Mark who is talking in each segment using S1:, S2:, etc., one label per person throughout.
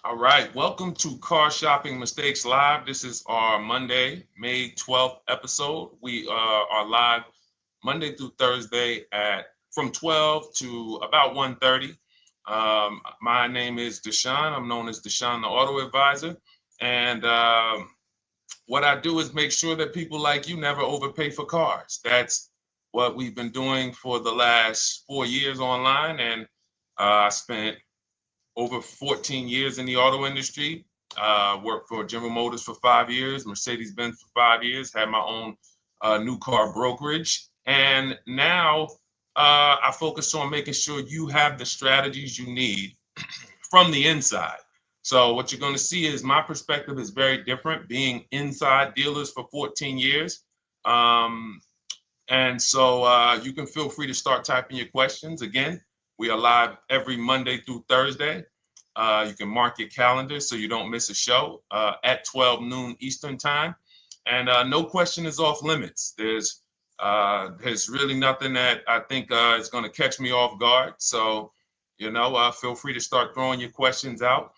S1: All right, welcome to Car Shopping Mistakes Live. This is our Monday, May 12th episode. We are live Monday through Thursday at from 12 to about 1:30. My name is Deshone. I'm known as Deshone the Auto Advisor. And what I do is make sure that people like you never overpay for cars. That's what we've been doing for the last 4 years online. And I spent over 14 years in the auto industry. Worked for General Motors for 5 years, Mercedes-Benz for 5 years, had my own new car brokerage. And now I focus on making sure you have the strategies you need from the inside. So what you're going to see is my perspective is very different, being inside dealers for 14 years. Um, and so you can feel free to start typing your questions. Again, we are live every Monday through Thursday. You can mark your calendar so you don't miss a show at 12 noon Eastern time. And no question is off limits. There's really nothing that I think is going to catch me off guard. So, feel free to start throwing your questions out.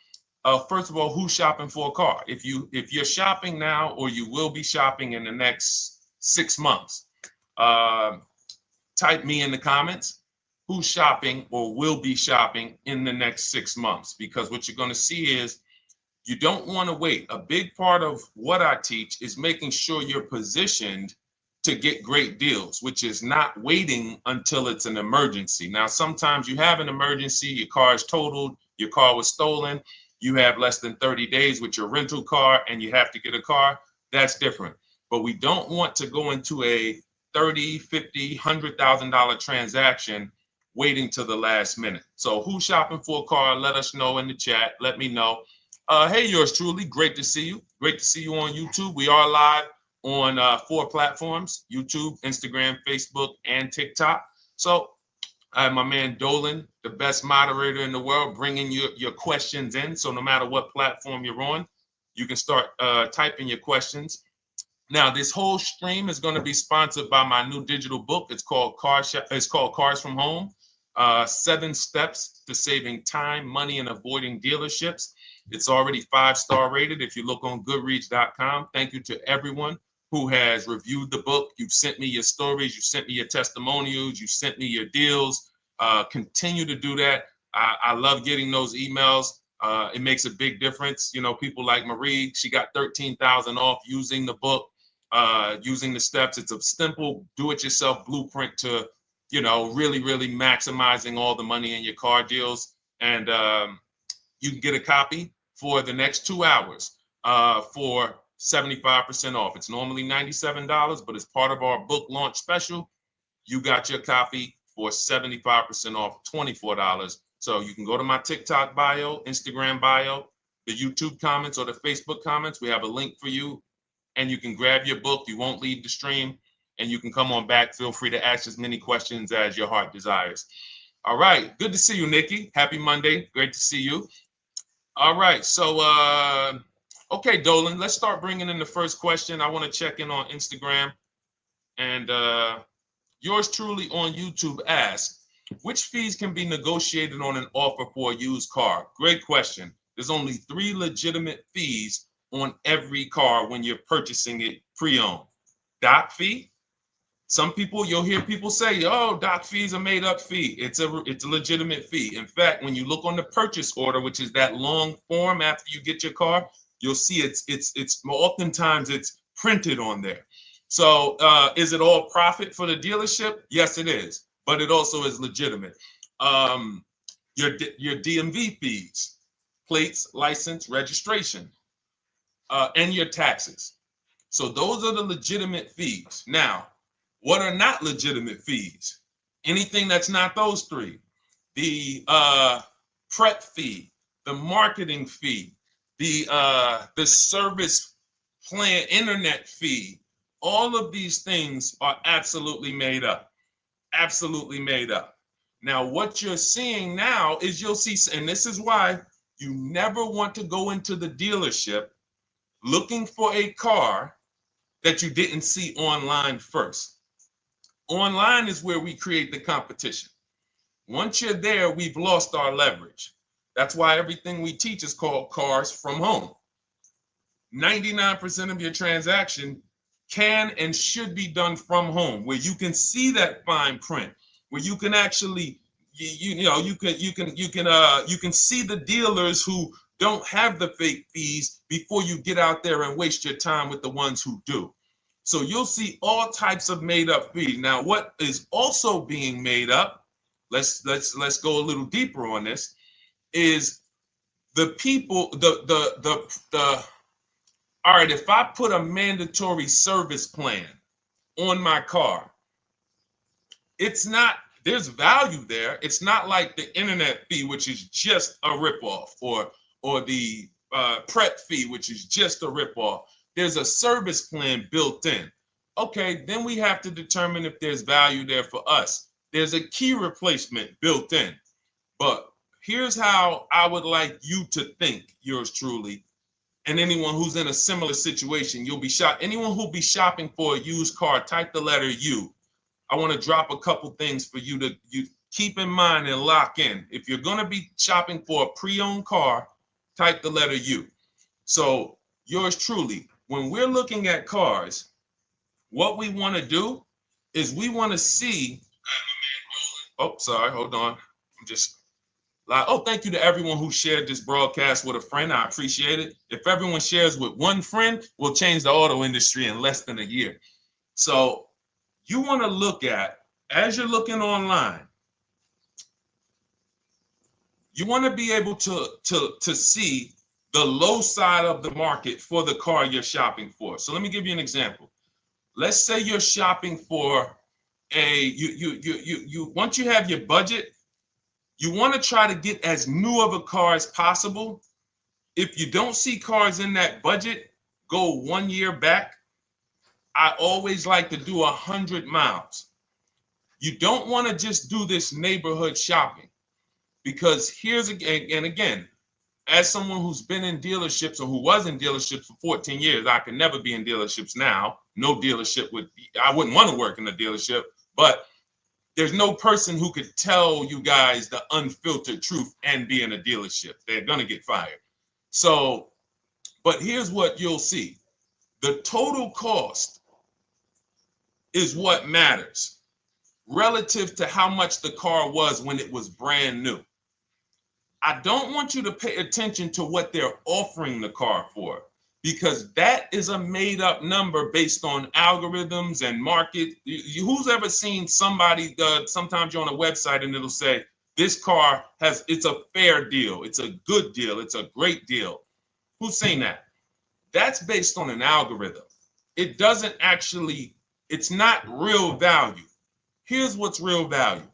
S1: First of all, who's shopping for a car? If you're shopping now or you will be shopping in the next 6 months, uh, type me in the comments who's shopping or will be shopping in the next 6 months, because what you're going to see is you don't want to wait. A big part of what I teach is making sure you're positioned to get great deals, which is not waiting until it's an emergency. Now, sometimes you have an emergency, your car is totaled, your car was stolen, you have less than 30 days with your rental car and you have to get a car. That's different. But we don't want to go into a 30, 50, $100,000 transaction waiting to the last minute. So who's shopping for a car? Let us know in the chat. Let me know. Hey, yours truly. Great to see you. Great to see you on YouTube. We are live on 4 platforms: YouTube, Instagram, Facebook, and TikTok. So I have my man Dolan, the best moderator in the world, bringing your questions in. So no matter what platform you're on, you can start typing your questions. Now, this whole stream is going to be sponsored by my new digital book. It's called Cars from Home: 7 Steps to Saving Time, Money, and Avoiding Dealerships. It's already 5-star rated if you look on Goodreads.com. Thank you to everyone who has reviewed the book. You've sent me your stories, you sent me your testimonials, you sent me your deals. Continue to do that. I love getting those emails. It makes a big difference. People like Marie, she got 13,000 off using the book, using the steps. It's a simple do-it-yourself blueprint to, really, really maximizing all the money in your car deals. And you can get a copy for the next 2 hours for 75% off. It's normally $97, but as part of our book launch special, you got your copy for 75% off, $24. So you can go to my TikTok bio, Instagram bio, the YouTube comments, or the Facebook comments. We have a link for you, and you can grab your book. You won't leave the stream, and you can come on back. Feel free to ask as many questions as your heart desires. All right. Good to see you, Nikki. Happy Monday. Great to see you. All right. So, okay, Dolan, let's start bringing in the first question. I want to check in on Instagram. And yours truly on YouTube asks, which fees can be negotiated on an offer for a used car? Great question. There's only 3 legitimate fees on every car when you're purchasing it pre-owned. Doc fee. Some people, you'll hear people say, "Oh, doc fees are made up fee." It's a legitimate fee. In fact, when you look on the purchase order, which is that long form after you get your car, you'll see it's oftentimes it's printed on there. So is it all profit for the dealership? Yes, it is, but it also is legitimate. Um, your DMV fees, plates, license, registration, and your taxes. So those are the legitimate fees. Now, what are not legitimate fees? Anything that's not those 3. The prep fee, the marketing fee, the service plan, internet fee. All of these things are absolutely made up. Absolutely made up. Now, what you're seeing now is you'll see, and this is why you never want to go into the dealership looking for a car that you didn't see online first. Online is where we create the competition. Once you're there, we've lost our leverage. That's why everything we teach is called Cars from Home. 99% of your transaction can and should be done from home, where you can see that fine print, where you can actually you can see the dealers who don't have the fake fees before you get out there and waste your time with the ones who do. So you'll see all types of made up fees. Now, what is also being made up, let's go a little deeper on this, is the people, the all right, if I put a mandatory service plan on my car, it's not, there's value there. It's not like the internet fee, which is just a ripoff, or the prep fee, which is just a ripoff. There's a service plan built in. Okay, then we have to determine if there's value there for us. There's a key replacement built in. But here's how I would like you to think, yours truly, and anyone who's in a similar situation. You'll be shocked. Anyone who'll be shopping for a used car, type the letter U. I want to drop a couple things for you to keep in mind and lock in. If you're going to be shopping for a pre-owned car, type the letter U. So yours truly, when we're looking at cars, what we want to do is we want to see, oh, sorry, hold on. I'm just, oh, thank you to everyone who shared this broadcast with a friend. I appreciate it. If everyone shares with one friend, we'll change the auto industry in less than a year. So you want to look at, as you're looking online, you want to be able to see the low side of the market for the car you're shopping for. So let me give you an example. Let's say you're shopping for once you have your budget, you want to try to get as new of a car as possible. If you don't see cars in that budget, go 1 year back. I always like to do 100 miles. You don't want to just do this neighborhood shopping, because here's again, as someone who's been in dealerships or who was in dealerships for 14 years, I can never be in dealerships now. No dealership I wouldn't want to work in a dealership, but there's no person who could tell you guys the unfiltered truth and be in a dealership. They're going to get fired. So, but here's what you'll see. The total cost is what matters relative to how much the car was when it was brand new. I don't want you to pay attention to what they're offering the car for, because that is a made up number based on algorithms and market. Who's ever seen somebody, sometimes you're on a website and it'll say, this car it's a fair deal, it's a good deal, it's a great deal. Who's seen that? That's based on an algorithm. It doesn't actually, it's not real value. Here's what's real value.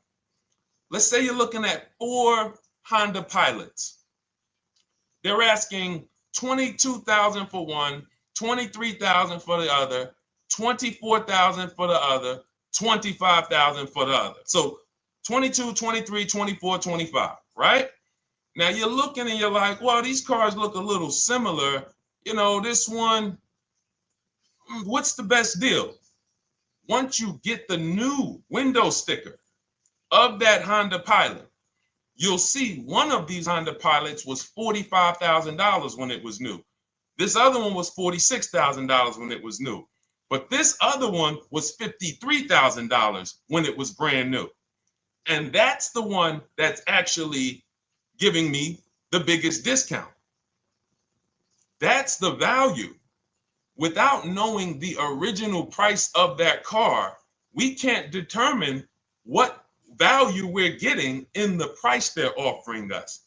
S1: Let's say you're looking at 4 Honda Pilots. They're asking $22,000 for one, $23,000 for the other, $24,000 for the other, $25,000 for the other. So 22, 23, 24, 25, right? Now you're looking and you're like, well, these cars look a little similar. You know, this one, what's the best deal? Once you get the new window sticker of that Honda Pilot, you'll see one of these Honda Pilots was $45,000 when it was new. This other one was $46,000 when it was new. But this other one was $53,000 when it was brand new. And that's the one that's actually giving me the biggest discount. That's the value. Without knowing the original price of that car, we can't determine what value we're getting in the price they're offering us.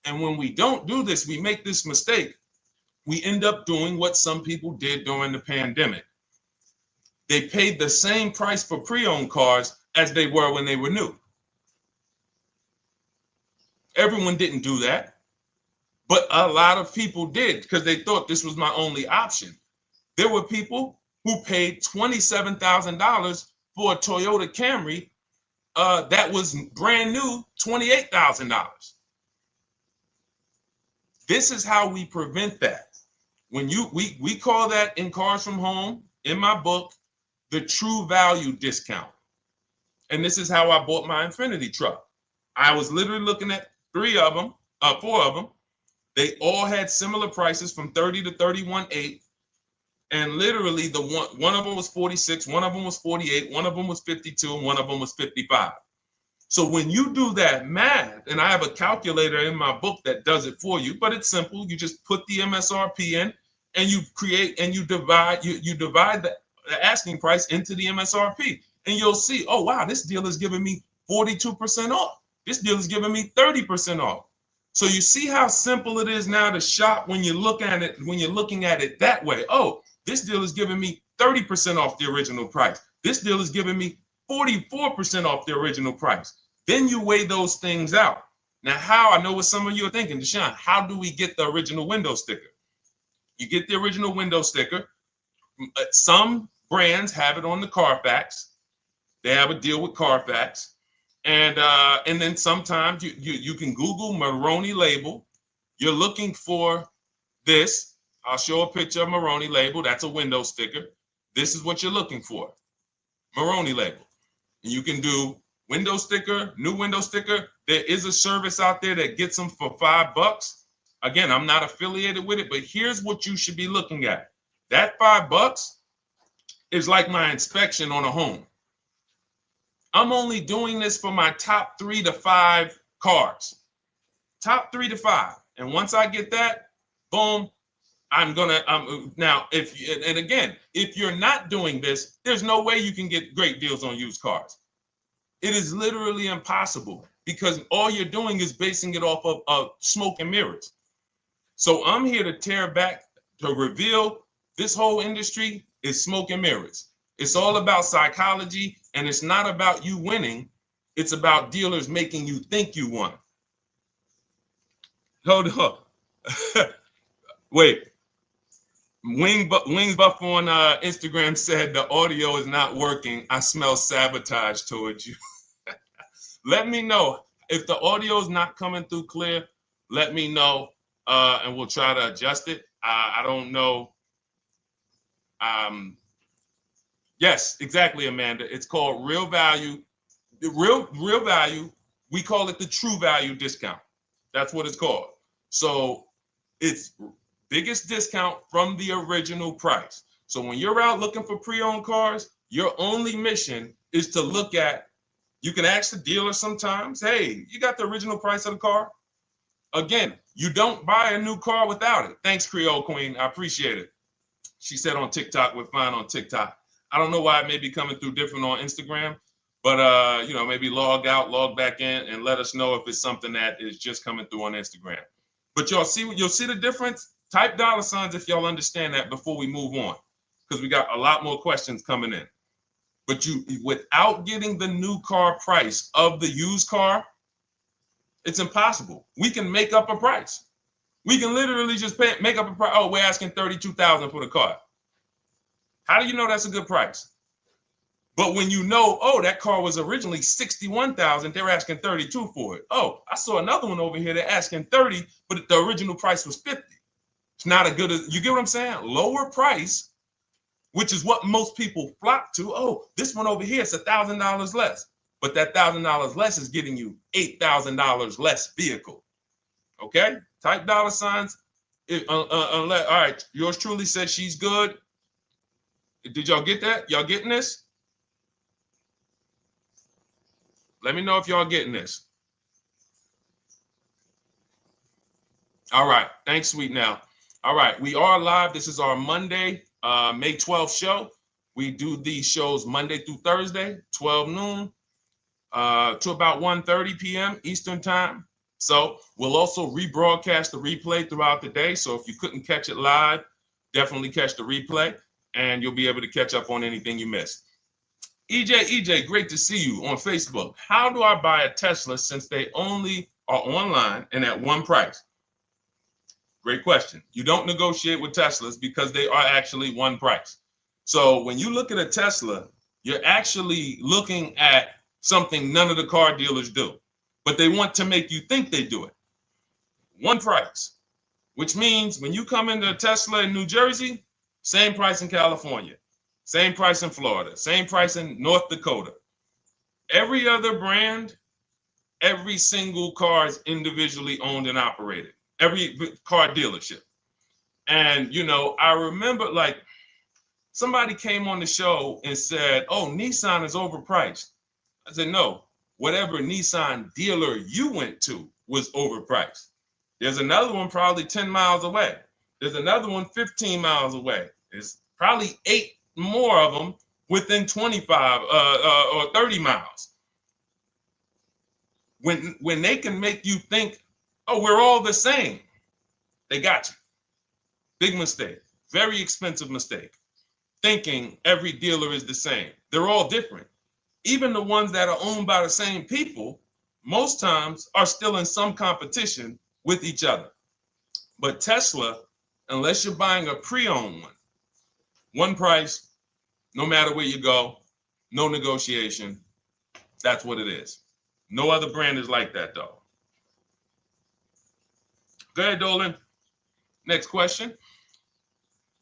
S1: And when we don't do this, we make this mistake. We end up doing what some people did during the pandemic. They paid the same price for pre-owned cars as they were when they were new. Everyone didn't do that, but a lot of people did because they thought this was my only option. There were people who paid $27,000 for a Toyota Camry that was brand new, $28,000. This is how we prevent that. When we call that in Cars from Home, in my book, the true value discount. And this is how I bought my Infiniti truck. I was literally looking at 3 of them. 4 of them. They all had similar prices from 30 to 31.8. And literally the one of them was 46, one of them was 48, one of them was 52, and one of them was 55. So when you do that math, and I have a calculator in my book that does it for you, but it's simple. You just put the MSRP in and you create and you divide the asking price into the MSRP. And you'll see, oh wow, this deal is giving me 42% off. This deal is giving me 30% off. So you see how simple it is now to shop when you look at it, when you're looking at it that way. Oh, this deal is giving me 30% off the original price. This deal is giving me 44% off the original price. Then you weigh those things out. Now, how? I know what some of you are thinking, Deshone, how do we get the original window sticker? You get the original window sticker. Some brands have it on the Carfax. They have a deal with Carfax. And then sometimes you can Google Maroney label. You're looking for this. I'll show a picture of Maroney label. That's a window sticker. This is what you're looking for. Maroney label. And you can do window sticker, new window sticker. There is a service out there that gets them for $5. Again, I'm not affiliated with it, but here's what you should be looking at. That $5 is like my inspection on a home. I'm only doing this for my top 3 to 5 cars. Top 3 to 5. And once I get that, boom, I'm gonna now if you're not doing this, there's no way you can get great deals on used cars. It is literally impossible because all you're doing is basing it off of smoke and mirrors. So I'm here to tear back, to reveal this whole industry is smoke and mirrors. It's all about psychology, and it's not about you winning. It's about dealers making you think you won. Hold up. Wait. Wings Buff on Instagram said the audio is not working. I smell sabotage towards you. Let me know if the audio is not coming through clear. Let me know, and we'll try to adjust it. I don't know. Yes, exactly, Amanda. It's called real value. Real value. We call it the true value discount. That's what it's called. So it's biggest discount from the original price. So when you're out looking for pre-owned cars, your only mission is to look at, you can ask the dealer sometimes, hey, you got the original price of the car? Again, you don't buy a new car without it. Thanks, Creole Queen. I appreciate it. She said on TikTok, we're fine on TikTok. I don't know why it may be coming through different on Instagram, but maybe log out, log back in, and let us know if it's something that is just coming through on Instagram. But you'll see the difference. Type $ if y'all understand that before we move on, because we got a lot more questions coming in. But without getting the new car price of the used car, it's impossible. We can make up a price. We can literally just make up a price. Oh, we're asking $32,000 for the car. How do you know that's a good price? But when you know, oh, that car was originally $61,000, they're asking $32,000 for it. Oh, I saw another one over here. They're asking $30,000, but the original price was $50,000. It's not a good, you get what I'm saying? Lower price, which is what most people flock to. Oh, this one over here is $1,000 less. But that $1,000 less is getting you $8,000 less vehicle. Okay? Type $. All right, yours truly said she's good. Did y'all get that? Y'all getting this? Let me know if y'all getting this. All right. Thanks, Sweet Now. All right. We are live. This is our Monday, May 12th show. We do these shows Monday through Thursday, 12 noon to about 1:30 p.m. Eastern time. So we'll also rebroadcast the replay throughout the day. So if you couldn't catch it live, definitely catch the replay and you'll be able to catch up on anything you missed. EJ, great to see you on Facebook. How do I buy a Tesla since they only are online and at one price? Great question. You don't negotiate with Teslas because they are actually one price. So when you look at a Tesla, you're actually looking at something none of the car dealers do, but they want to make you think they do it. One price, which means when you come into a Tesla in New Jersey, same price in California, same price in Florida, same price in North Dakota. Every other brand Every single car is individually owned and operated. Every car dealership. And I remember like somebody came on the show and said, "Oh, Nissan is overpriced." I said, "No, whatever Nissan dealer you went to was overpriced. There's another one probably 10 miles away. There's another one 15 miles away. There's probably 8 more of them within 25 or 30 miles. When they can make you think, oh, we're all the same, they got you. Big mistake. Very expensive mistake. Thinking every dealer is the same. They're all different. Even the ones that are owned by the same people, most times are still in some competition with each other. But Tesla, unless you're buying a pre-owned one price, no matter where you go, no negotiation. That's what it is. No other brand is like that, though. Go ahead, Dolan. Next question.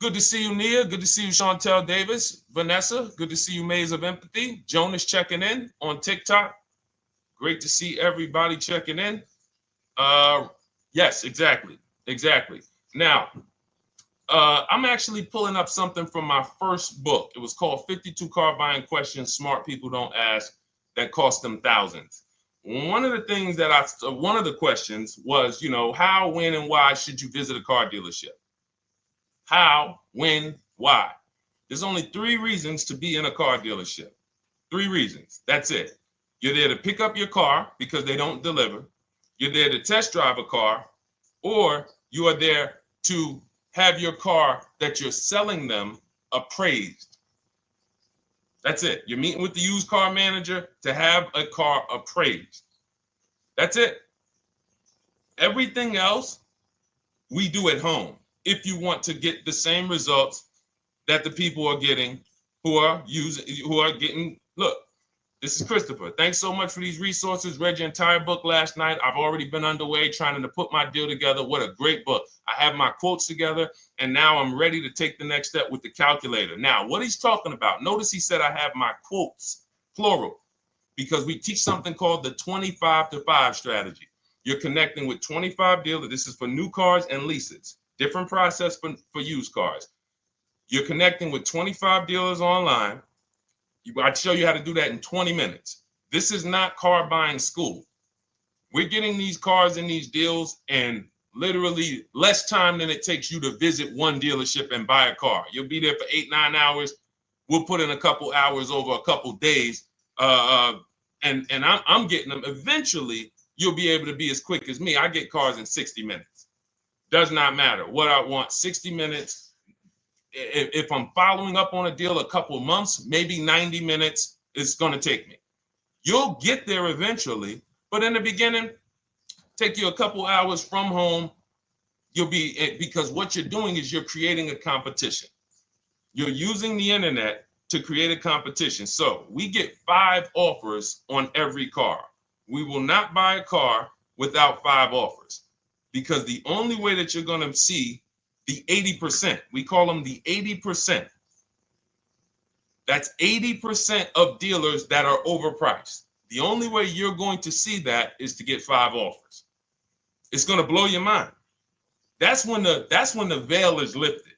S1: Good to see you, Nia. Good to see you, Chantel Davis. Vanessa, good to see you, Maze of Empathy. Jonas checking in on TikTok. Great to see everybody checking in. Yes, exactly. Now, I'm actually pulling up something from my first book. It was called 52 Car Buying Questions Smart People Don't Ask that cost them thousands. One of the questions was, how, when, and why should you visit a car dealership? How, when, why? There's only 3 reasons to be in a car dealership. 3 reasons. That's it. You're there to pick up your car because they don't deliver. You're there to test drive a car, or you are there to have your car that you're selling them appraised. That's it. You're meeting with the used car manager to have a car appraised. That's it. Everything else we do at home if you want to get the same results that the people are getting who are getting. Look, this is Christopher. Thanks so much for these resources. Read your entire book last night. I've already been underway trying to put my deal together. What a great book. I have my quotes together, and now I'm ready to take the next step with the calculator. Now, what he's talking about, notice he said I have my quotes, plural, because we teach something called the 25 to 5 strategy. You're connecting with 25 dealers. This is for new cars and leases. Different process for used cars. You're connecting with 25 dealers online. I'd show you how to do that in 20 minutes. This is not car buying school. We're getting these cars and these deals in literally less time than it takes you to visit one dealership and buy a car. You'll be there for 8-9 hours. We'll put in a couple hours over a couple days. And I'm getting them. Eventually, you'll be able to be as quick as me. I get cars in 60 minutes. Does not matter what I want. 60 minutes. If I'm following up on a deal a couple months, maybe 90 minutes is going to take me. You'll get there eventually, but in the beginning, take you a couple hours from home. Because what you're doing is you're creating a competition. You're using the internet to create a competition. So we get 5 offers on every car. We will not buy a car without 5 offers, because the only way that you're going to see the 80%, we call them the 80%. That's 80% of dealers that are overpriced. The only way you're going to see that is to get 5 offers. It's going to blow your mind. That's when the veil is lifted.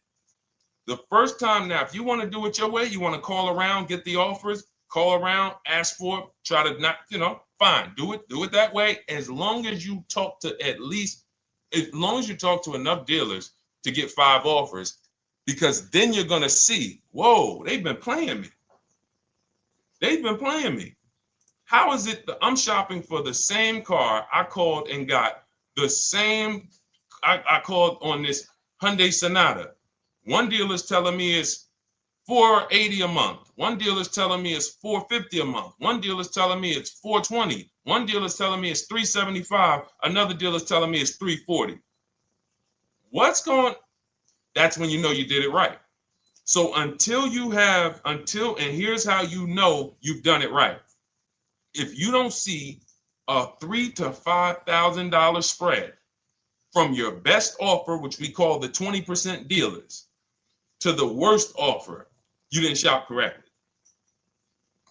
S1: The first time now, if you want to do it your way, you want to call around, get the offers, call around, ask for it, try to not, fine, do it that way. As long as you talk to enough dealers to get 5 offers, because then you're going to see, whoa, they've been playing me. How is it that I'm shopping for the same car? I called and got the same. I called on this Hyundai Sonata. One dealer's telling me it's $480 a month. One dealer's telling me it's $450 a month. One dealer's telling me it's $420. One dealer's telling me it's $375. Another dealer's telling me it's $340. That's when you know you did it right. So and here's how you know you've done it right. If you don't see a $3,000 to $5,000 spread from your best offer, which we call the 20% dealers, to the worst offer, you didn't shop correctly.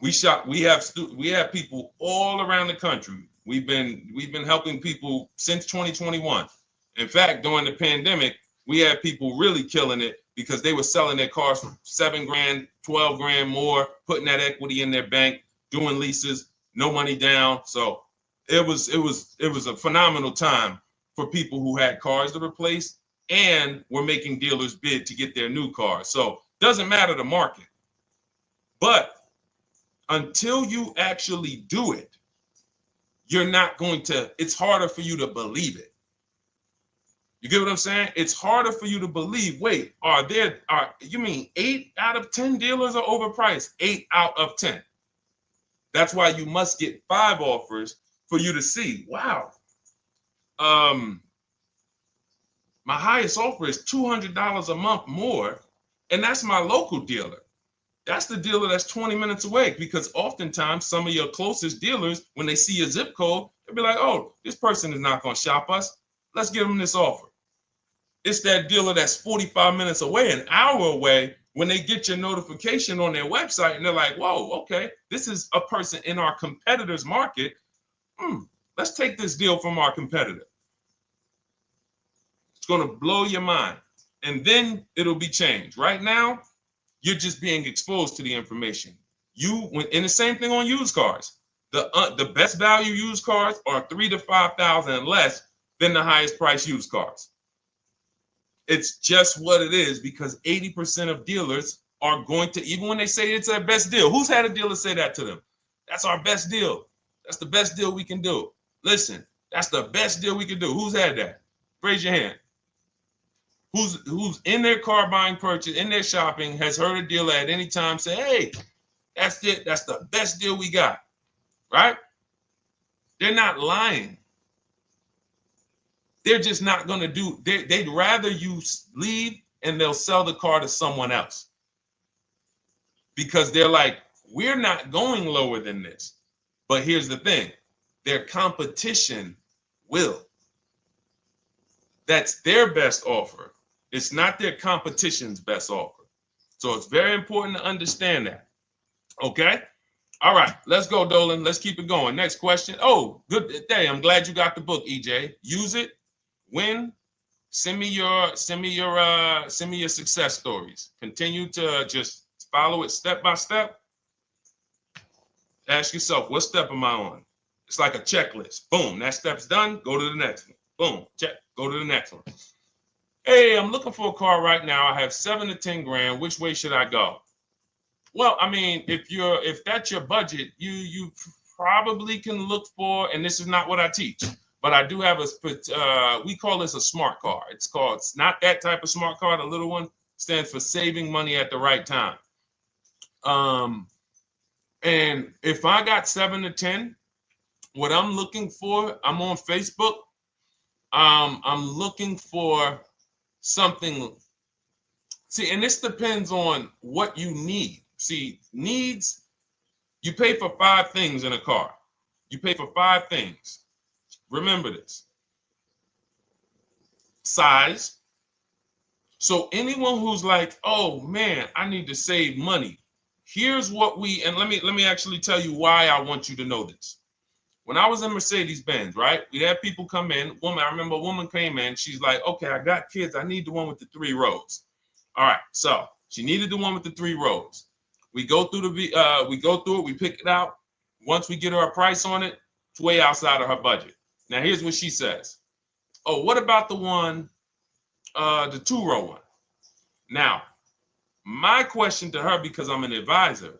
S1: We have people all around the country. We've been helping people since 2021. In fact, during the pandemic, we had people really killing it because they were selling their cars for 7 grand, 12 grand more, putting that equity in their bank, doing leases, no money down. So it was a phenomenal time for people who had cars to replace and were making dealers bid to get their new cars. So doesn't matter the market. But until you actually do it, you're not going to, it's harder for you to believe it. You get what I'm saying? It's harder for you to believe, wait, you mean 8 out of 10 dealers are overpriced? 8 out of 10. That's why you must get 5 offers for you to see, wow. My highest offer is $200 a month more, and that's my local dealer. That's the dealer that's 20 minutes away, because oftentimes some of your closest dealers, when they see your zip code, they'll be like, oh, this person is not going to shop us. Let's give them this offer. It's that dealer that's 45 minutes away, an hour away, when they get your notification on their website and they're like, whoa, okay, this is a person in our competitor's market. Let's take this deal from our competitor. It's going to blow your mind. And then it'll be changed. Right now, you're just being exposed to the information. And the same thing on used cars. The best value used cars are $3,000 to $5,000 less than the highest price used cars. It's just what it is, because 80% of dealers are going to, even when they say it's their best deal. Who's had a dealer say that to them? That's our best deal. That's the best deal we can do. Listen, that's the best deal we can do. Who's had that? Raise your hand. Who's in their car buying purchase, in their shopping, has heard a dealer at any time say, hey, that's it. That's the best deal we got, right? They're not lying. They're just not going to do, they'd rather you leave and they'll sell the car to someone else, because they're like, we're not going lower than this. But here's the thing, their competition will. That's their best offer. It's not their competition's best offer. So it's very important to understand that. Okay? All right, let's go, Dolan. Let's keep it going. Next question. Oh, good day. I'm glad you got the book, EJ. Use it. Win. Send me your success stories. Continue to just follow it step by step. Ask yourself, what step am I on? It's like a checklist. Boom, that step's done. Go to the next one. Boom, check. Go to the next one. Hey, I'm looking for a car right now. I have 7 to 10 grand. Which way should I go? Well, I mean, if that's your budget, you probably can look for, and this is not what I teach, but I do have we call this a smart car. It's not that type of smart car. The little one stands for saving money at the right time. And if I got 7 to 10, what I'm looking for, I'm on Facebook. I'm looking for something. See, and this depends on what you need. See, needs, you pay for 5 things in a car. You pay for 5 things. Remember this. Size. So anyone who's like, oh man, I need to save money. Here's what and let me actually tell you why I want you to know this. When I was in Mercedes-Benz, right? We had people come in. I remember a woman came in. She's like, okay, I got kids. I need the one with the 3 rows. All right. So she needed the one with the 3 rows. We go through it. We pick it out. Once we get her a price on it, it's way outside of her budget. Now, here's what she says. Oh, what about the one, the 2-row one? Now, my question to her, because I'm an advisor,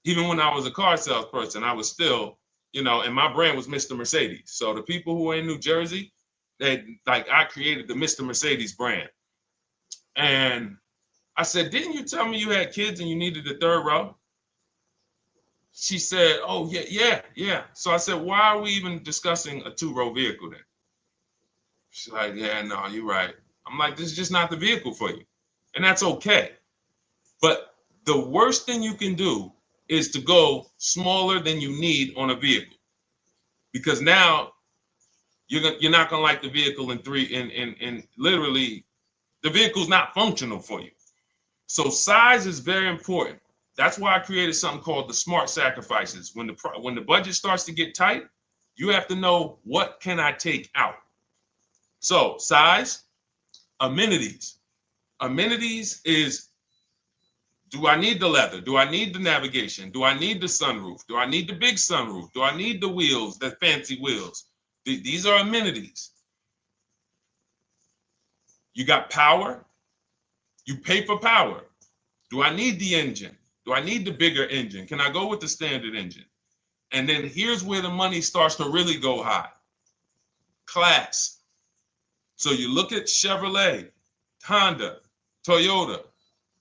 S1: even when I was a car salesperson, I was still, and my brand was Mr. Mercedes. So the people who are in New Jersey, I created the Mr. Mercedes brand. And I said, didn't you tell me you had kids and you needed the 3rd row? She said, oh, yeah. So I said, why are we even discussing a 2-row vehicle then? She's like, yeah, no, you're right. I'm like, this is just not the vehicle for you. And that's okay. But the worst thing you can do is to go smaller than you need on a vehicle, because now you're not gonna like the vehicle in literally the vehicle's not functional for you. So size is very important. That's why I created something called the smart sacrifices. When the budget starts to get tight, You have to know, what can I take out? So size, amenities. Amenities is, do I need the leather? Do I need the navigation? Do I need the sunroof? Do I need the big sunroof? Do I need the wheels, the fancy wheels? These are amenities. You got power. You pay for power. Do I need the engine? Do I need the bigger engine? Can I go with the standard engine? And then here's where the money starts to really go high. Class. So you look at Chevrolet, Honda, Toyota.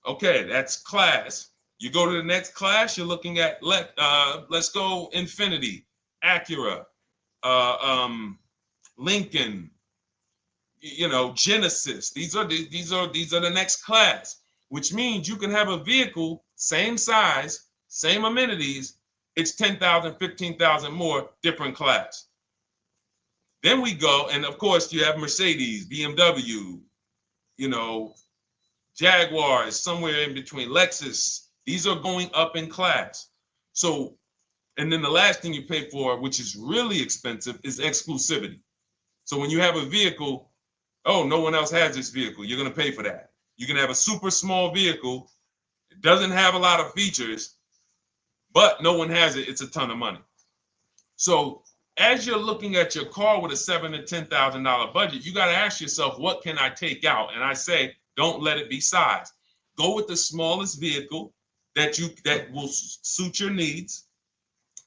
S1: Okay, that's class. You go to the next class, you're looking at, let's go Infiniti, Acura, Lincoln, Genesis. These are the next class, which means you can have a vehicle, same size, same amenities. It's 10,000, 15,000 more, different class. Then we go, and of course you have Mercedes, BMW, Jaguars, somewhere in between, Lexus. These are going up in class. So, and then the last thing you pay for, which is really expensive, is exclusivity. So when you have a vehicle, oh, no one else has this vehicle, you're going to pay for that. You can have a super small vehicle, it doesn't have a lot of features, but no one has it, it's a ton of money. So as you're looking at your car with a $7,000 to $10,000 budget, you got to ask yourself, what can I take out? And I say, don't let it be size. Go with the smallest vehicle that will suit your needs,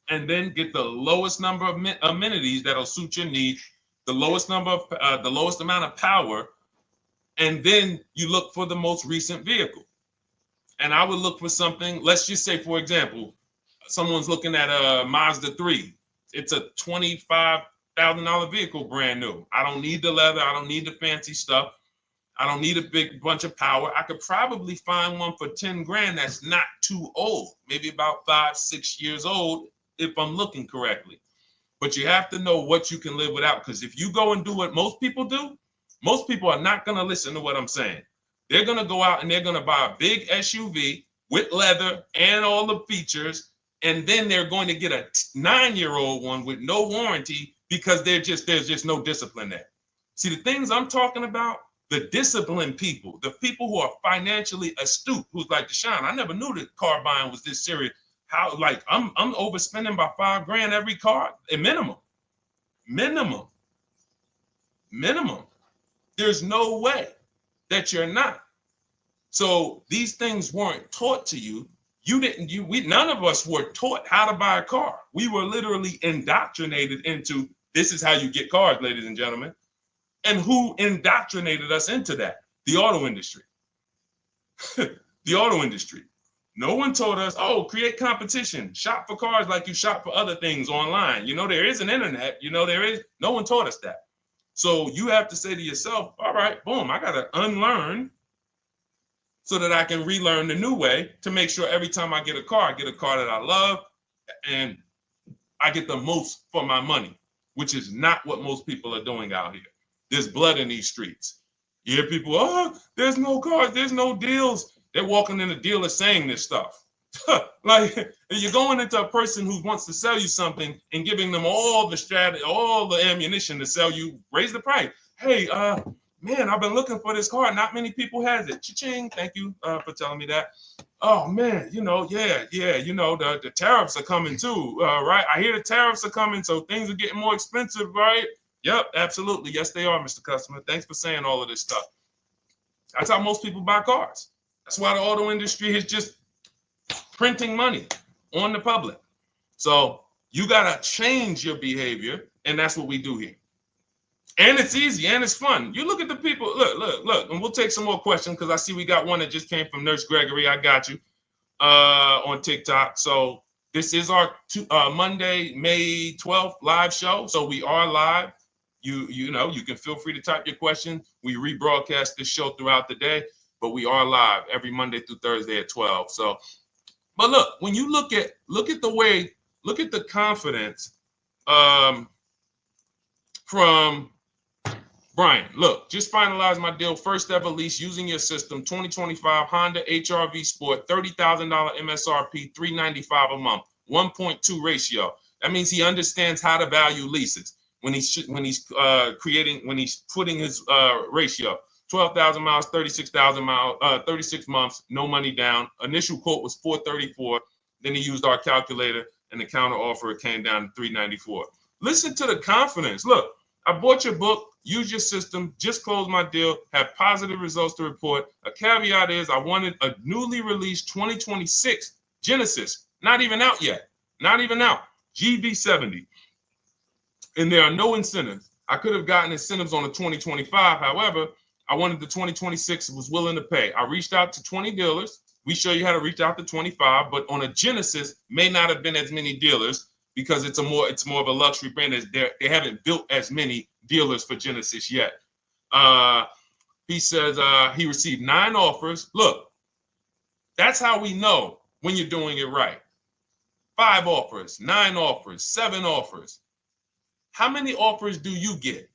S1: and then get the lowest number of amenities that'll suit your needs, the lowest amount of power, and then you look for the most recent vehicle. And I would look for something, let's just say, for example, someone's looking at a Mazda 3. It's a $25,000 vehicle, brand new. I don't need the leather. I don't need the fancy stuff. I don't need a big bunch of power. I could probably find one for 10 grand that's not too old, maybe about 5-6 years old, if I'm looking correctly. But you have to know what you can live without, because if you go and do what most people do, most people are not going to listen to what I'm saying. They're going to go out and they're going to buy a big SUV with leather and all the features, and then they're going to get a 9-year-old one with no warranty because there's just no discipline there. See, the things I'm talking about, the disciplined people, the people who are financially astute, who's like, Deshone, I never knew that car buying was this serious. How, like, I'm overspending by $5 grand every car, a minimum. There's no way that you're not. So these things weren't taught to you. None of us were taught how to buy a car. We were literally indoctrinated into, this is how you get cars, ladies and gentlemen. And who indoctrinated us into that? The auto industry. The auto industry. No one told us, oh, create competition, shop for cars like you shop for other things online. There is an internet, no one taught us that. So you have to say to yourself, all right, boom, I got to unlearn so that I can relearn the new way to make sure every time I get a car that I love and I get the most for my money, which is not what most people are doing out here. There's blood in these streets. You hear people, oh, there's no cars, there's no deals. They're walking in a dealer saying this stuff. Like, you're going into a person who wants to sell you something and giving them all the strategy, all the ammunition to sell you, raise the price. Hey, man, I've been looking for this car. Not many people has it. Cha-ching, thank you for telling me that. Oh man, the tariffs are coming too, right? I hear the tariffs are coming, so things are getting more expensive, right? Yep, absolutely. Yes, they are, Mr. Customer. Thanks for saying all of this stuff. That's how most people buy cars. That's why the auto industry is just printing money on the public. So you got to change your behavior, and that's what we do here. And it's easy, and it's fun. You look at the people, look, and we'll take some more questions because I see we got one that just came from Nurse Gregory. I got you on TikTok. So this is our Monday, May 12th live show. So we are live. You can feel free to type your question. We rebroadcast this show throughout the day, but we are live every Monday through Thursday at 12. So, but look, when you look at the confidence from Brian. Look, just finalized my deal. First ever lease using your system. 2025 Honda HR-V Sport, $30,000 MSRP, $395 a month, 1.2 ratio. That means he understands how to value leases when he's putting his ratio. 12,000 miles, 36,000 miles, 36 months, no money down. Initial quote was 434. Then he used our calculator, and the counter offer came down to 394. Listen to the confidence. Look, I bought your book, use your system, just closed my deal, have positive results to report. A caveat is I wanted a newly released 2026 Genesis, not even out yet, not even out, GV70. And there are no incentives. I could have gotten incentives on the 2025. However, I wanted the 2026, was willing to pay. I reached out to 20 dealers. We show you how to reach out to 25, but on a Genesis, may not have been as many dealers because it's more of a luxury brand. They haven't built as many dealers for Genesis yet. He says he received 9 offers. Look, that's how we know when you're doing it right. 5 offers, 9 offers, 7 offers. How many offers do you get?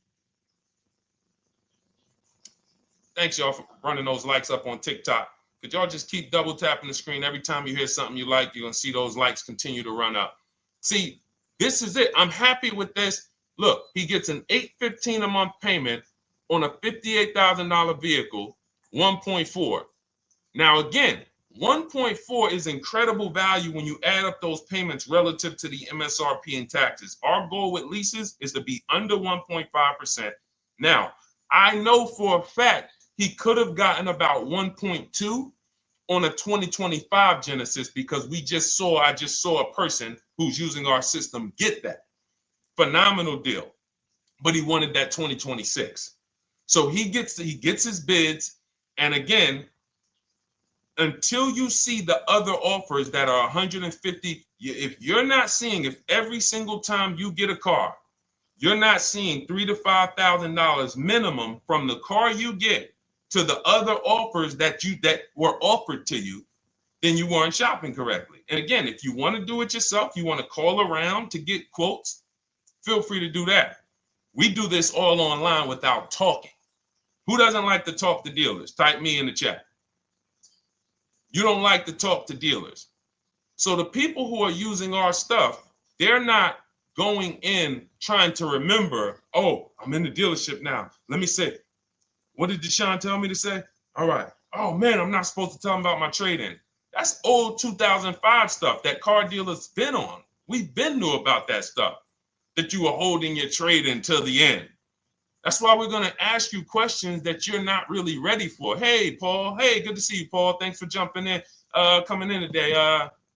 S1: Thanks, y'all, for running those likes up on TikTok. Could y'all just keep double tapping the screen every time you hear something you like? You're going to see those likes continue to run up. See, this is it. I'm happy with this. Look, he gets an $815 a month payment on a $58,000 vehicle, 1.4. Now, again, 1.4 is incredible value when you add up those payments relative to the MSRP and taxes. Our goal with leases is to be under 1.5%. Now, I know for a fact he could have gotten about 1.2 on a 2025 Genesis because I just saw a person who's using our system get that. Phenomenal deal. But he wanted that 2026. So he gets his bids. And again, until you see the other offers that are 150, if every single time you get a car, you're not seeing $3,000 to $5,000 minimum from the car you get to the other offers that were offered to you, then you weren't shopping correctly. And again, if you want to do it yourself, you want to call around to get quotes, feel free to do that. We do this all online without talking. Who doesn't like to talk to dealers? Type me in the chat. You don't like to talk to dealers. So the people who are using our stuff, they're not going in trying to remember, oh, I'm in the dealership now. Let me say, what did Deshone tell me to say? All right. Oh, man, I'm not supposed to tell them about my trade-in. That's old 2005 stuff that car dealers been on. We've been knew about that stuff, that you were holding your trade-in till the end. That's why we're going to ask you questions that you're not really ready for. Hey, Paul. Hey, good to see you, Paul. Thanks for jumping in, coming in today.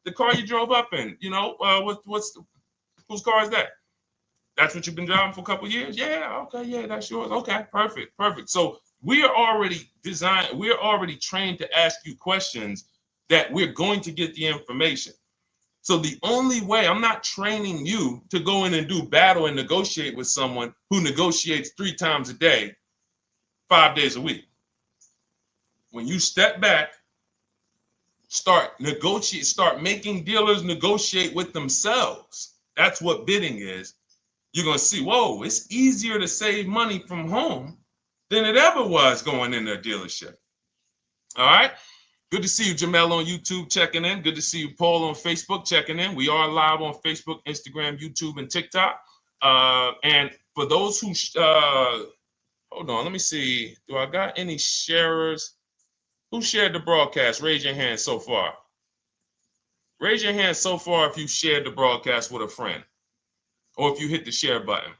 S1: The car you drove up in, whose car is that? That's what you've been driving for a couple of years? Yeah, okay, yeah, that's yours. Okay, perfect. So we are already trained to ask you questions that we're going to get the information. So the only way, I'm not training you to go in and do battle and negotiate with someone who negotiates 3 times a day, 5 days a week. When you step back, start making dealers negotiate with themselves. That's what bidding is. You're going to see, whoa, it's easier to save money from home than it ever was going in a dealership. All right. Good to see you, Jamel, on YouTube checking in. Good to see you, Paul, on Facebook checking in. We are live on Facebook, Instagram, YouTube, and TikTok. And for those who, hold on, let me see. Do I got any sharers? Who shared the broadcast? Raise your hand so far. Raise your hand so far if you shared the broadcast with a friend or if you hit the share button.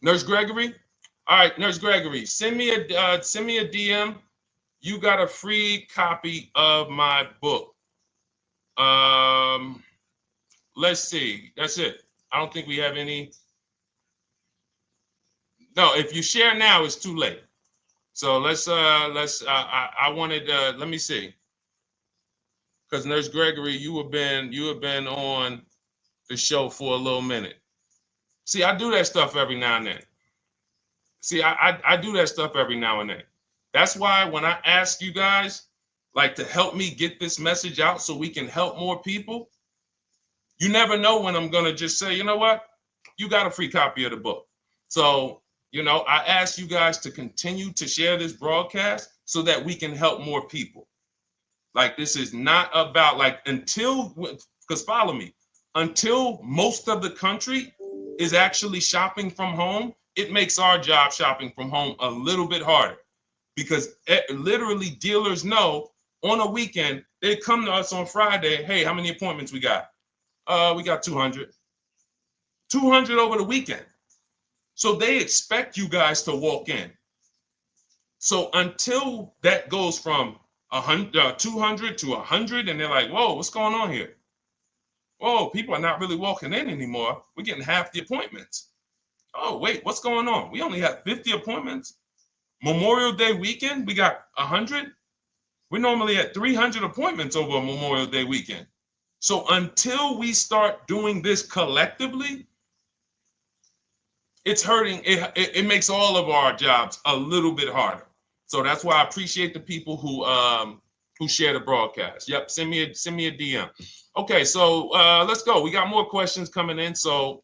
S1: Nurse Gregory? All right, Nurse Gregory, send me a DM. You got a free copy of my book. Let's see. That's it. I don't think we have any. No, if you share now, it's too late. So I wanted let me see. Because Nurse Gregory, you have been on the show for a little minute. See, I do that stuff every now and then. I do that stuff every now and then. That's why when I ask you guys like to help me get this message out so we can help more people, you never know when I'm going to just say, you know what? You got a free copy of the book. So, I ask you guys to continue to share this broadcast so that we can help more people. Like, this is not about because follow me. until most of the country is actually shopping from home, it makes our job shopping from home a little bit harder, because literally dealers know on a weekend, they come to us on Friday, hey, how many appointments we got? We got 200. 200 over the weekend. So they expect you guys to walk in. So until that goes from 200 to 100, and they're like, whoa, what's going on here? Whoa, people are not really walking in anymore. We're getting half the appointments. Oh, wait, what's going on? We only have 50 appointments. Memorial Day weekend, we got 100. We're normally at 300 appointments over Memorial Day weekend. So until we start doing this collectively, it's hurting. It makes all of our jobs a little bit harder. So that's why I appreciate the people who share the broadcast. Yep, send me a DM. Okay, so let's go. We got more questions coming in, so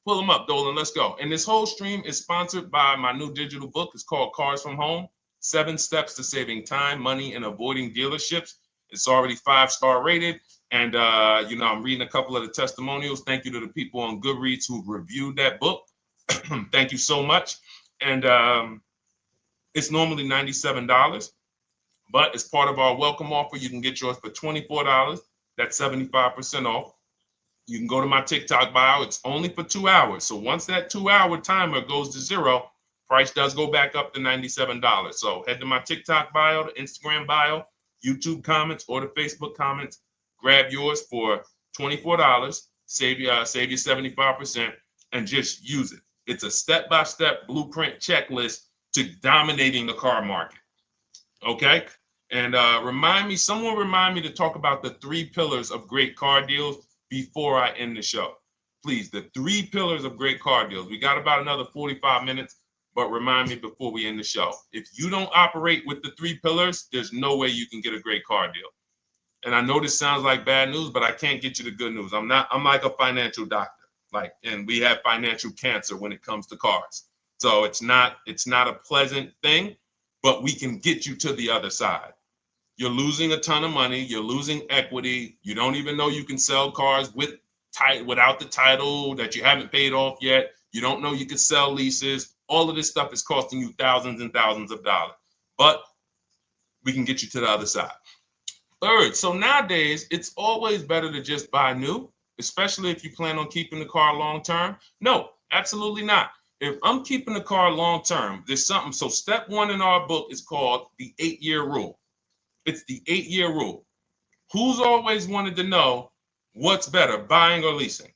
S1: pull them up, Dolan. Let's go. And this whole stream is sponsored by my new digital book. It's called Cars from Home: 7 Steps to Saving Time, Money, and Avoiding Dealerships. It's already 5-star rated. And, I'm reading a couple of the testimonials. Thank you to the people on Goodreads who reviewed that book. Thank you so much. And it's normally $97, but as part of our welcome offer, you can get yours for $24. That's 75% off. You can go to my TikTok bio. It's only for 2 hours. So once that 2-hour timer goes to zero, price does go back up to $97. So head to my TikTok bio, the Instagram bio, YouTube comments, or the Facebook comments. Grab yours for $24. Save you 75%, and just use it. It's a step-by-step blueprint checklist to dominating the car market. Okay? And someone remind me to talk about the 3 pillars of great car deals before I end the show. Please, the 3 pillars of great car deals. We got about another 45 minutes, but remind me before we end the show. If you don't operate with the 3 pillars, there's no way you can get a great car deal. And I know this sounds like bad news, but I can't get you the good news. I'm like a financial doctor. And we have financial cancer when it comes to cars. So it's not a pleasant thing, but we can get you to the other side. You're losing a ton of money. You're losing equity. You don't even know you can sell cars without the title that you haven't paid off yet. You don't know you can sell leases. All of this stuff is costing you thousands and thousands of dollars, but we can get you to the other side. Third, so nowadays, it's always better to just buy new, especially if you plan on keeping the car long term. No, absolutely not. If I'm keeping the car long term, there's something. So step 1 in our book is called the 8-year rule. It's the 8-year rule. Who's always wanted to know what's better, buying or leasing?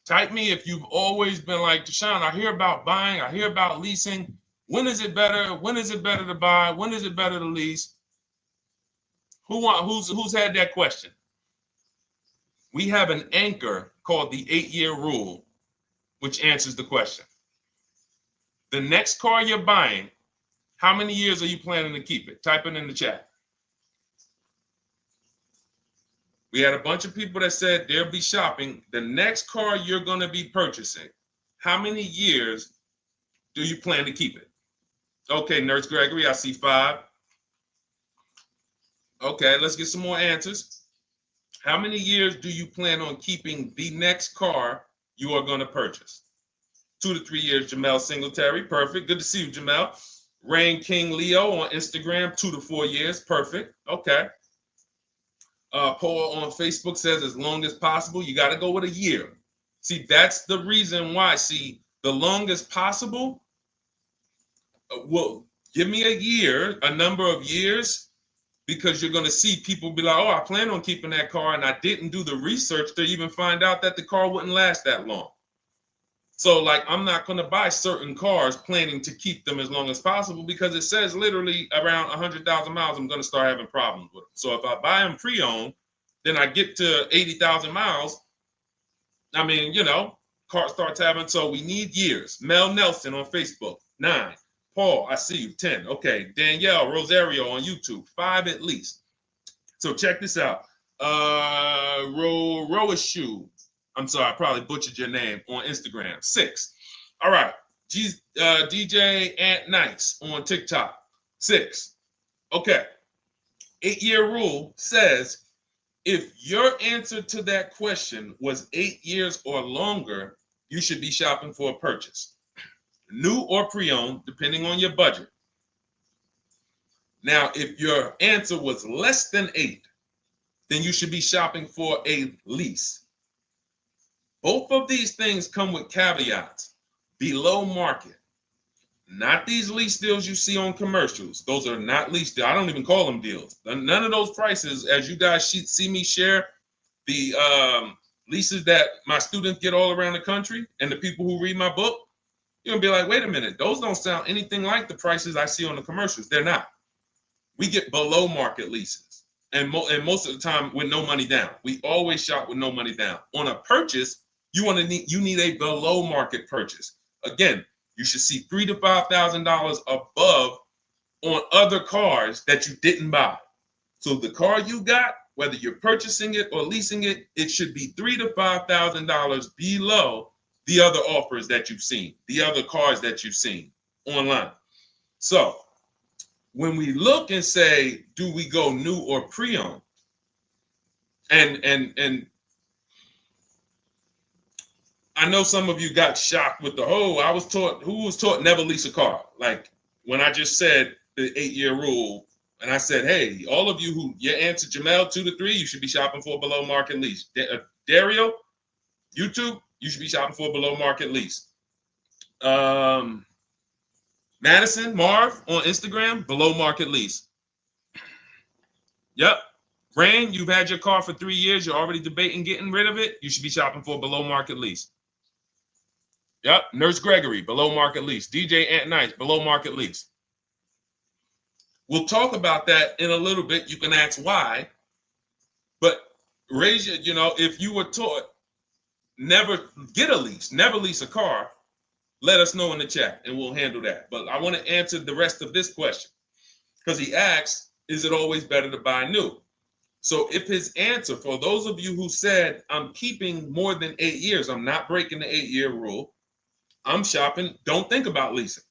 S1: Type me if you've always been like, Deshone, I hear about buying, I hear about leasing. When is it better? When is it better to buy? When is it better to lease? Who's had that question? We have an anchor called the 8-year rule, which answers the question. The next car you're buying, how many years are you planning to keep it? Type it in the chat. We had a bunch of people that said they'll be shopping. The next car you're going to be purchasing, how many years do you plan to keep it? Okay, Nurse Gregory, I see 5. Okay, let's get some more answers. How many years do you plan on keeping the next car you are going to purchase? 2 to 3 years, Jamel Singletary. Perfect. Good to see you, Jamel. Rain King Leo on Instagram, 2 to 4 years. Perfect. Okay. Paul on Facebook says as long as possible. You got to go with a year. See, that's the reason why. See, the longest possible, well, give me a year, a number of years, because you're going to see people be like, oh, I plan on keeping that car, and I didn't do the research to even find out that the car wouldn't last that long. So, I'm not going to buy certain cars planning to keep them as long as possible, because it says literally around 100,000 miles, I'm going to start having problems with them. So if I buy them pre-owned, then I get to 80,000 miles. Car starts having, so we need years. Mel Nelson on Facebook, 9. Paul, I see you, 10. Okay, Danielle Rosario on YouTube, 5 at least. So check this out. Roishu, I'm sorry, I probably butchered your name, on Instagram, 6. All right, DJ Ant Nice on TikTok, 6. Okay, 8-year rule says If your answer to that question was 8 years or longer, you should be shopping for a purchase, new or pre-owned, depending on your budget. Now, if your answer was less than 8, then you should be shopping for a lease. Both of these things come with caveats. Below market. Not these lease deals you see on commercials. Those are not lease deals. I don't even call them deals. None of those prices, as you guys see me share the leases that my students get all around the country and the people who read my book, you're going to be like, wait a minute. Those don't sound anything like the prices I see on the commercials. They're not. We get below market leases. And most of the time with no money down. We always shop with no money down. On a purchase, you need a below market purchase. Again, you should see $3,000 to $5,000 above on other cars that you didn't buy. So the car you got, whether you're purchasing it or leasing it, it should be $3,000 to $5,000 below the other offers that you've seen, the other cars that you've seen online. So when we look and say, do we go new or pre-owned? And I know some of you got shocked with the whole, who was taught never lease a car? Like when I just said the 8-year rule, and I said, hey, all of you who, your answer, Jamel, 2 to 3, you should be shopping for a below market lease. Dario, YouTube, you should be shopping for a below market lease. Madison, Marv on Instagram, below market lease. Yep. Rain, you've had your car for 3 years. You're already debating getting rid of it. You should be shopping for a below market lease. Yep. Nurse Gregory, below market lease. DJ Ant Nice, below market lease. We'll talk about that in a little bit. You can ask why. But raise your, if you were taught never get a lease, never lease a car, let us know in the chat and we'll handle that. But I want to answer the rest of this question because he asks, is it always better to buy new? So if his answer, for those of you who said, I'm keeping more than 8 years, I'm not breaking the 8-year rule, I'm shopping, don't think about leasing.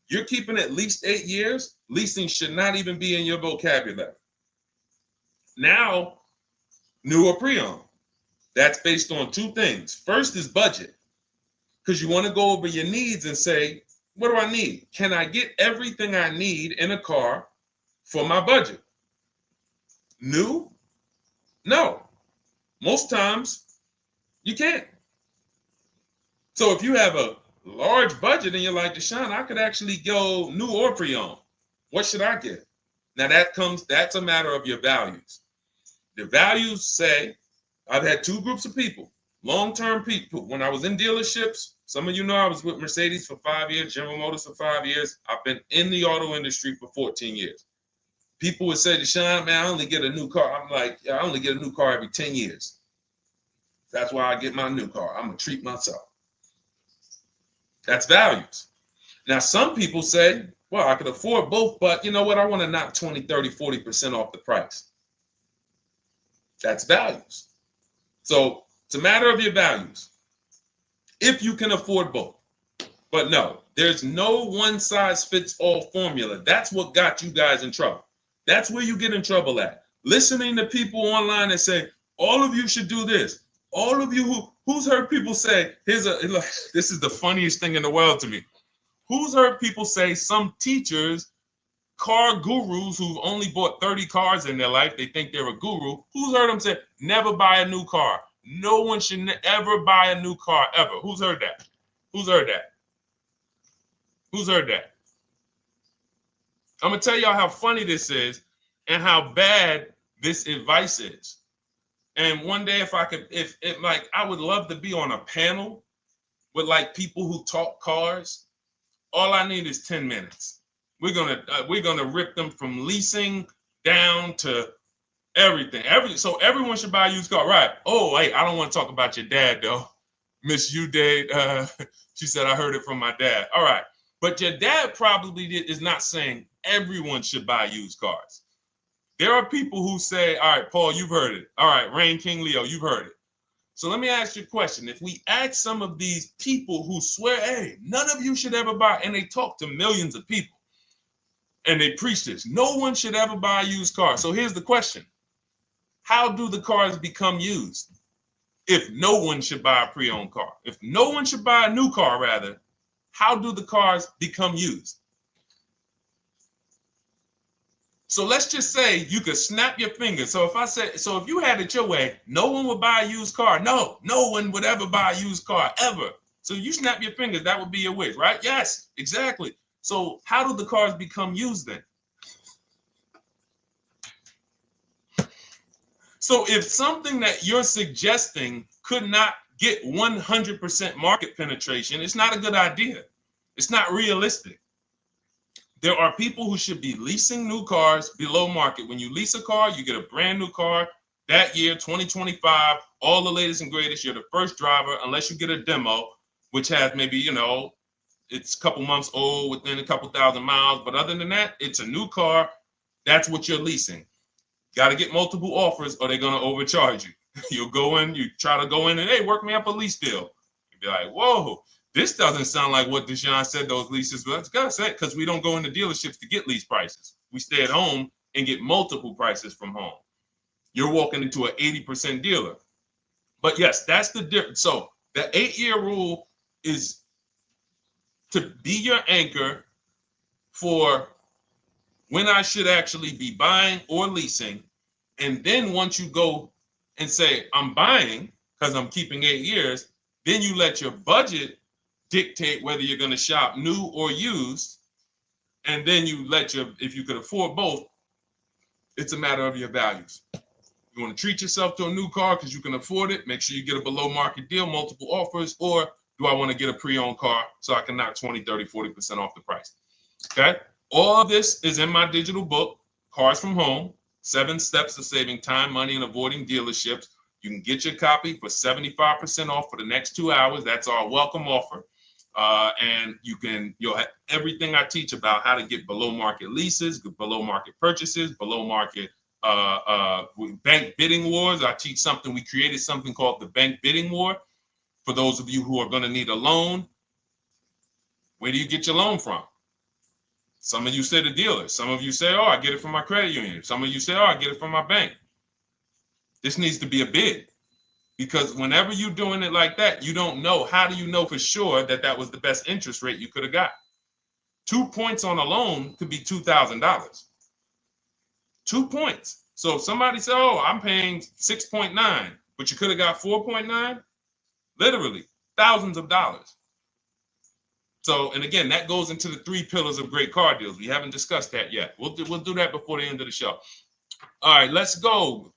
S1: You're keeping at least 8 years, leasing should not even be in your vocabulary. Now, new or pre-owned. That's based on 2 things. First is budget, because you want to go over your needs and say, what do I need? Can I get everything I need in a car for my budget? New? No. Most times, you can't. So if you have a large budget and you're like, Deshone, I could actually go new or pre-owned. What should I get? Now that's a matter of your values. The values say, I've had 2 groups of people, long-term people. When I was in dealerships, some of you know I was with Mercedes for 5 years, General Motors for 5 years. I've been in the auto industry for 14 years. People would say, Deshone, man, I only get a new car. I'm like, I only get a new car every 10 years. That's why I get my new car. I'm going to treat myself. That's values. Now, some people say, well, I could afford both, but you know what? I want to knock 20, 30, 40% off the price. That's values. So it's a matter of your values. If you can afford both. But no, there's no one-size-fits-all formula. That's what got you guys in trouble. That's where you get in trouble at. Listening to people online that say, all of you should do this. All of you who's heard people say, this is the funniest thing in the world to me. Who's heard people say, some teachers, car gurus who've only bought 30 cars in their life, they think they're a guru. Who's heard them say, never buy a new car? No one should ever buy a new car, ever. Who's heard that? Who's heard that? Who's heard that? I'm going to tell y'all how funny this is and how bad this advice is. And one day, if I would love to be on a panel with like people who talk cars. All I need is 10 minutes. We're gonna rip them from leasing down to everything. So everyone should buy a used car, right? Oh, wait, I don't want to talk about your dad though. Miss Uday, she said I heard it from my dad. All right, but your dad probably is not saying everyone should buy used cars. There are people who say, all right, Paul, you've heard it. All right, Rain King Leo, you've heard it. So let me ask you a question. If we ask some of these people who swear, hey, none of you should ever buy, and they talk to millions of people, and they preach this, no one should ever buy a used car. So here's the question. how do the cars become used? If no one should buy a pre-owned car, if no one should buy a new car, rather, how do the cars become used? So let's just say you could snap your fingers. So if you had it your way, no one would buy a used car. No one would ever buy a used car, ever. So you snap your fingers, that would be your wish, right? Yes, exactly. So how do the cars become used then? So if something that you're suggesting could not get 100% market penetration, it's not a good idea. It's not realistic. There are people who should be leasing new cars below market. When you lease a car, you get a brand new car that year, 2025, all the latest and greatest. You're the first driver, unless you get a demo, which has maybe, it's a couple months old, within a couple thousand miles. But other than that, it's a new car. That's what you're leasing. Got to get multiple offers or they're going to overcharge you. You'll go in, you try to go in and, hey, work me up a lease deal. You'll be like, whoa, this doesn't sound like what Deshone said those leases were. It's got to say, because we don't go into dealerships to get lease prices. We stay at home and get multiple prices from home. You're walking into an 80% dealer. But yes, that's the difference. So the 8-year rule is to be your anchor for when I should actually be buying or leasing. And then once you go and say, I'm buying because I'm keeping 8 years, then you let your budget dictate whether you're going to shop new or used. And then you if you could afford both, it's a matter of your values. You want to treat yourself to a new car because you can afford it, make sure you get a below market deal, multiple offers, or do I want to get a pre-owned car so I can knock 20, 30, 40% off the price? Okay. All of this is in my digital book, Cars from Home, 7 Steps to Saving Time, Money, and Avoiding Dealerships. You can get your copy for 75% off for the next 2 hours. That's our welcome offer. And you'll have everything I teach about how to get below market leases, below market purchases, below market bank bidding wars. We created something called the bank bidding war. For those of you who are going to need a loan, where do you get your loan from? Some of you say the dealer. Some of you say, oh, I get it from my credit union. Some of you say, oh, I get it from my bank. This needs to be a bid, because whenever you're doing it like that, you don't know. How do you know for sure that that was the best interest rate you could have got? 2 points on a loan could be $2,000. 2 points. So if somebody said, oh, I'm paying 6.9, but you could have got 4.9, literally thousands of dollars. So, and again, that goes into the 3 pillars of great car deals. We haven't discussed that yet. We'll do that before the end of the show. All right, let's go.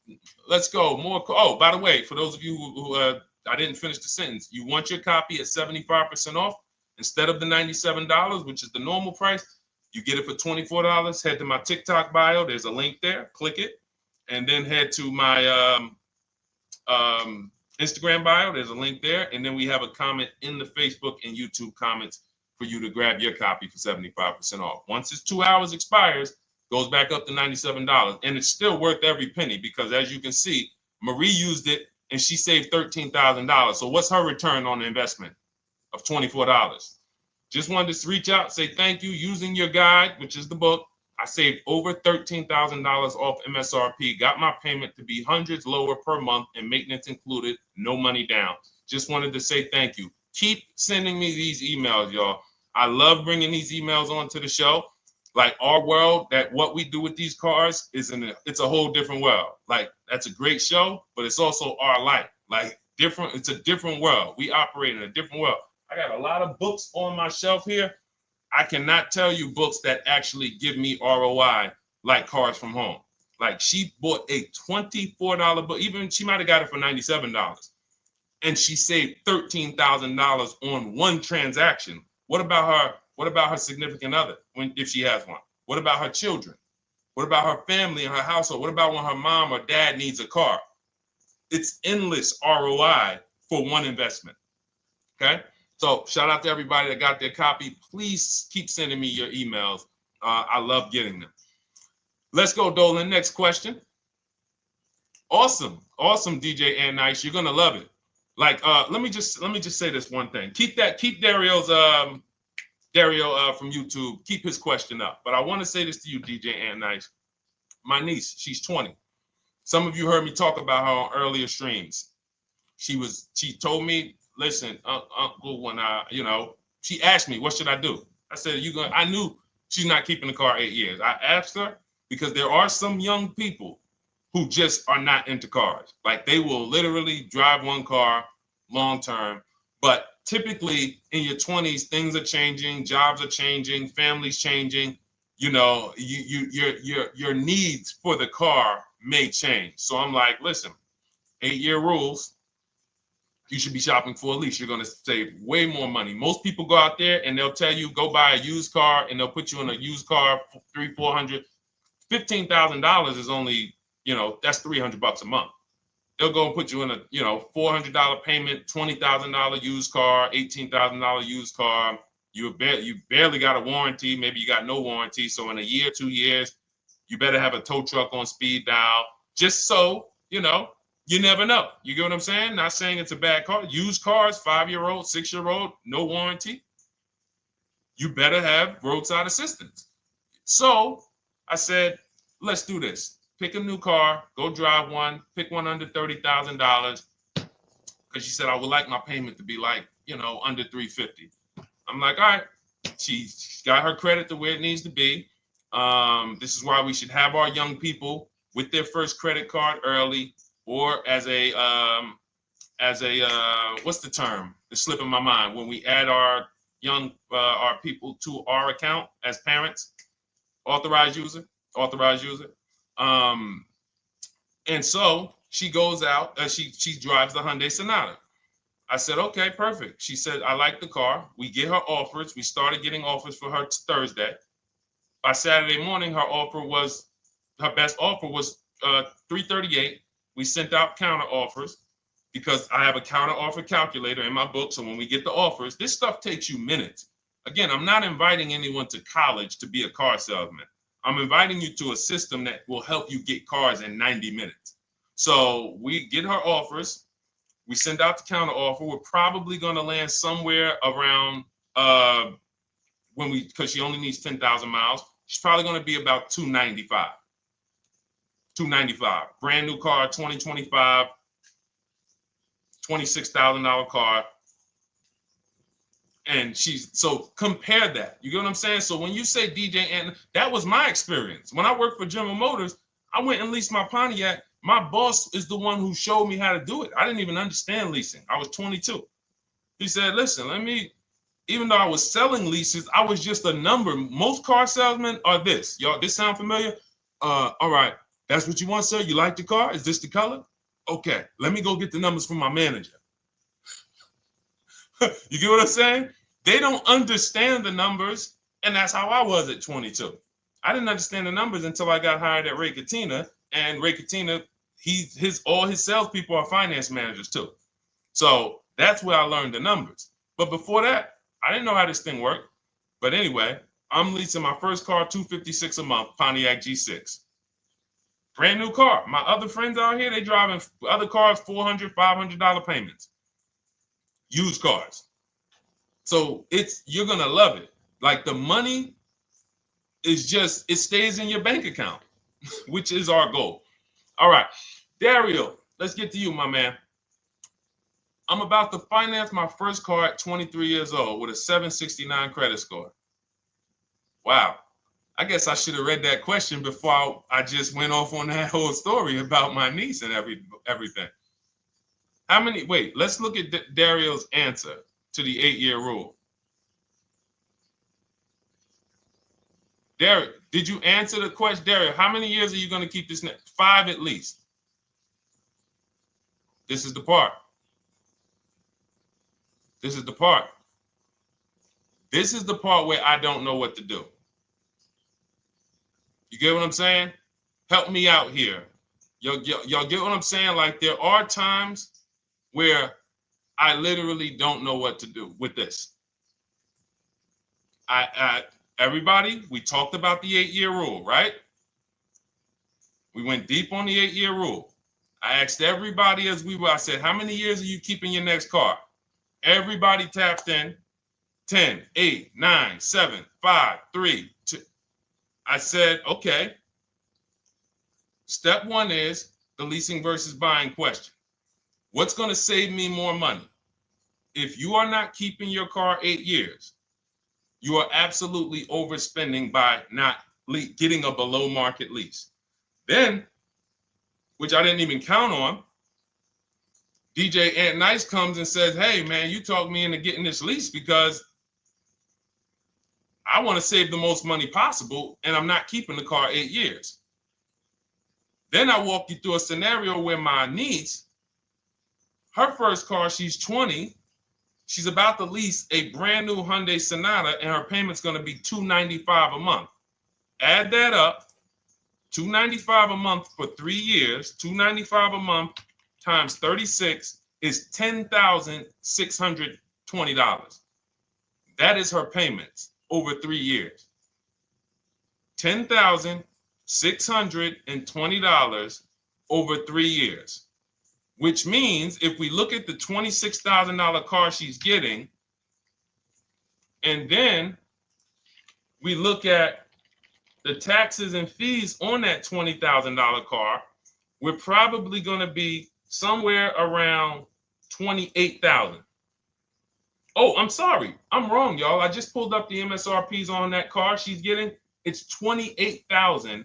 S1: More. Oh, by the way, for those of you who I didn't finish the sentence, you want your copy at 75% off instead of the $97, which is the normal price. You get it for $24. Head to my TikTok bio. There's a link there. Click it, and then head to my Instagram bio. There's a link there, and then we have a comment in the Facebook and YouTube comments for you to grab your copy for 75% off. Once it's 2 hours expires, goes back up to $97, and it's still worth every penny, because as you can see, Marie used it and she saved $13,000. So what's her return on the investment of $24? Just wanted to reach out, say thank you. Using your guide, which is the book, I saved over $13,000 off MSRP, got my payment to be hundreds lower per month and maintenance included, no money down. Just wanted to say thank you. Keep sending me these emails, y'all. I love bringing these emails onto the show. Like our world, that what we do with these cars it's a whole different world. Like, that's a great show, but it's also our life. Like, it's a different world. We operate in a different world. I got a lot of books on my shelf here. I cannot tell you books that actually give me ROI like Cars from Home. Like, she bought a $24 book. Even she might have got it for $97. And she saved $13,000 on one transaction. What about her? What about her significant other, if she has one? What about her children? What about her family and her household? What about when her mom or dad needs a car? It's endless ROI for one investment. Okay? So shout out to everybody that got their copy. Please keep sending me your emails. I love getting them. Let's go, Dolan. Next question. Awesome, DJ Nice. You're gonna love it. Like, let me just say this one thing. Keep Dario's Dario from YouTube, keep his question up. But I want to say this to you, DJ Nice. My niece, she's 20. Some of you heard me talk about her on earlier streams. She told me, listen, Uncle, when she asked me, what should I do? I said, I knew she's not keeping the car 8 years. I asked her because there are some young people who just are not into cars. Like they will literally drive one car long term. But typically in your 20s, things are changing, jobs are changing, families changing. Your needs for the car may change. So I'm like, listen, 8-year rules. You should be shopping for a lease. You're going to save way more money. Most people go out there and they'll tell you go buy a used car, and they'll put you in a used car for $300, $400, $15,000 is only, that's $300 a month. They'll go and put you in a, $400 payment, $20,000 used car, $18,000 used car. You barely got a warranty. Maybe you got no warranty. So in a year, 2 years, you better have a tow truck on speed dial, just so, you never know. You get what I'm saying? Not saying it's a bad car. Used cars, 5-year-old, 6-year-old, no warranty. You better have roadside assistance. So I said, let's do this. Pick a new car, go drive one, pick one under $30,000. Because she said, I would like my payment to be like, under $350. I'm like, all right. She's got her credit to where it needs to be. This is why we should have our young people with their first credit card early, or as a what's the term? It's slipping my mind. When we add our our people to our account as parents, authorized user. And so she goes out, she drives the Hyundai Sonata. I said, okay, perfect. She said, I like the car. We get her offers. We started getting offers for her Thursday. By Saturday morning, her best offer was $338. We sent out counter offers because I have a counter offer calculator in my book. So when we get the offers, this stuff takes you minutes. Again, I'm not inviting anyone to college to be a car salesman. I'm inviting you to a system that will help you get cars in 90 minutes. So we get her offers. We send out the counter offer. We're probably going to land somewhere around because she only needs 10,000 miles. She's probably going to be about $295. Brand new car, 2025, $26,000 car. And so compare that. You get what I'm saying? So when you say DJ, and that was my experience. When I worked for General Motors, I went and leased my Pontiac. My boss is the one who showed me how to do it. I didn't even understand leasing. I was 22. He said, listen, even though I was selling leases, I was just a number. Most car salesmen are this. Y'all, this sound familiar? All right, that's what you want, sir? You like the car? Is this the color? Okay, let me go get the numbers from my manager. You get what I'm saying? They don't understand the numbers, and that's how I was at 22. I didn't understand the numbers until I got hired at Ray Katina, and Ray Katina, all his salespeople are finance managers too. So that's where I learned the numbers. But before that, I didn't know how this thing worked. But anyway, I'm leasing my first car, $256 a month, Pontiac G6. Brand new car. My other friends out here, they driving other cars, $400, $500 payments. Used cars. So you're gonna love it. Like the money is it stays in your bank account, which is our goal. All right, Dario, let's get to you, my man. I'm about to finance my first car at 23 years old with a 769 credit score. Wow. I guess I should have read that question before I just went off on that whole story about my niece and everything. Let's look at Dario's answer to the 8-year rule. Dario, did you answer the question? Dario, how many years are you going to keep this? 5 at least. This is the part. This is the part. This is the part where I don't know what to do. You get what I'm saying? Help me out here. Y'all get what I'm saying? Like there are times where I literally don't know what to do with this. Everybody, we talked about the 8-year rule, right? We went deep on the 8-year rule. I asked everybody I said, how many years are you keeping your next car? Everybody tapped in. 10, 8, 9, 7, 5, 3, 2. I said, okay. Step 1 is the leasing versus buying question. What's going to save me more money? If you are not keeping your car 8 years, you are absolutely overspending by not getting a below market lease. Then, which I didn't even count on, DJ Ant Nice comes and says, hey, man, you talked me into getting this lease because I want to save the most money possible, and I'm not keeping the car 8 years. Then I walk you through a scenario where my niece, her first car, she's 20. She's about to lease a brand new Hyundai Sonata, and her payment's going to be $295 a month. Add that up, $295 a month for 3 years, $295 a month times 36 is $10,620. That is her payments over 3 years. $10,620 over 3 years. Which means if we look at the $26,000 car she's getting, and then we look at the taxes and fees on that $20,000 car, we're probably going to be somewhere around $28,000. Oh, I'm sorry. I'm wrong, y'all. I just pulled up the MSRPs on that car she's getting. It's $28,500.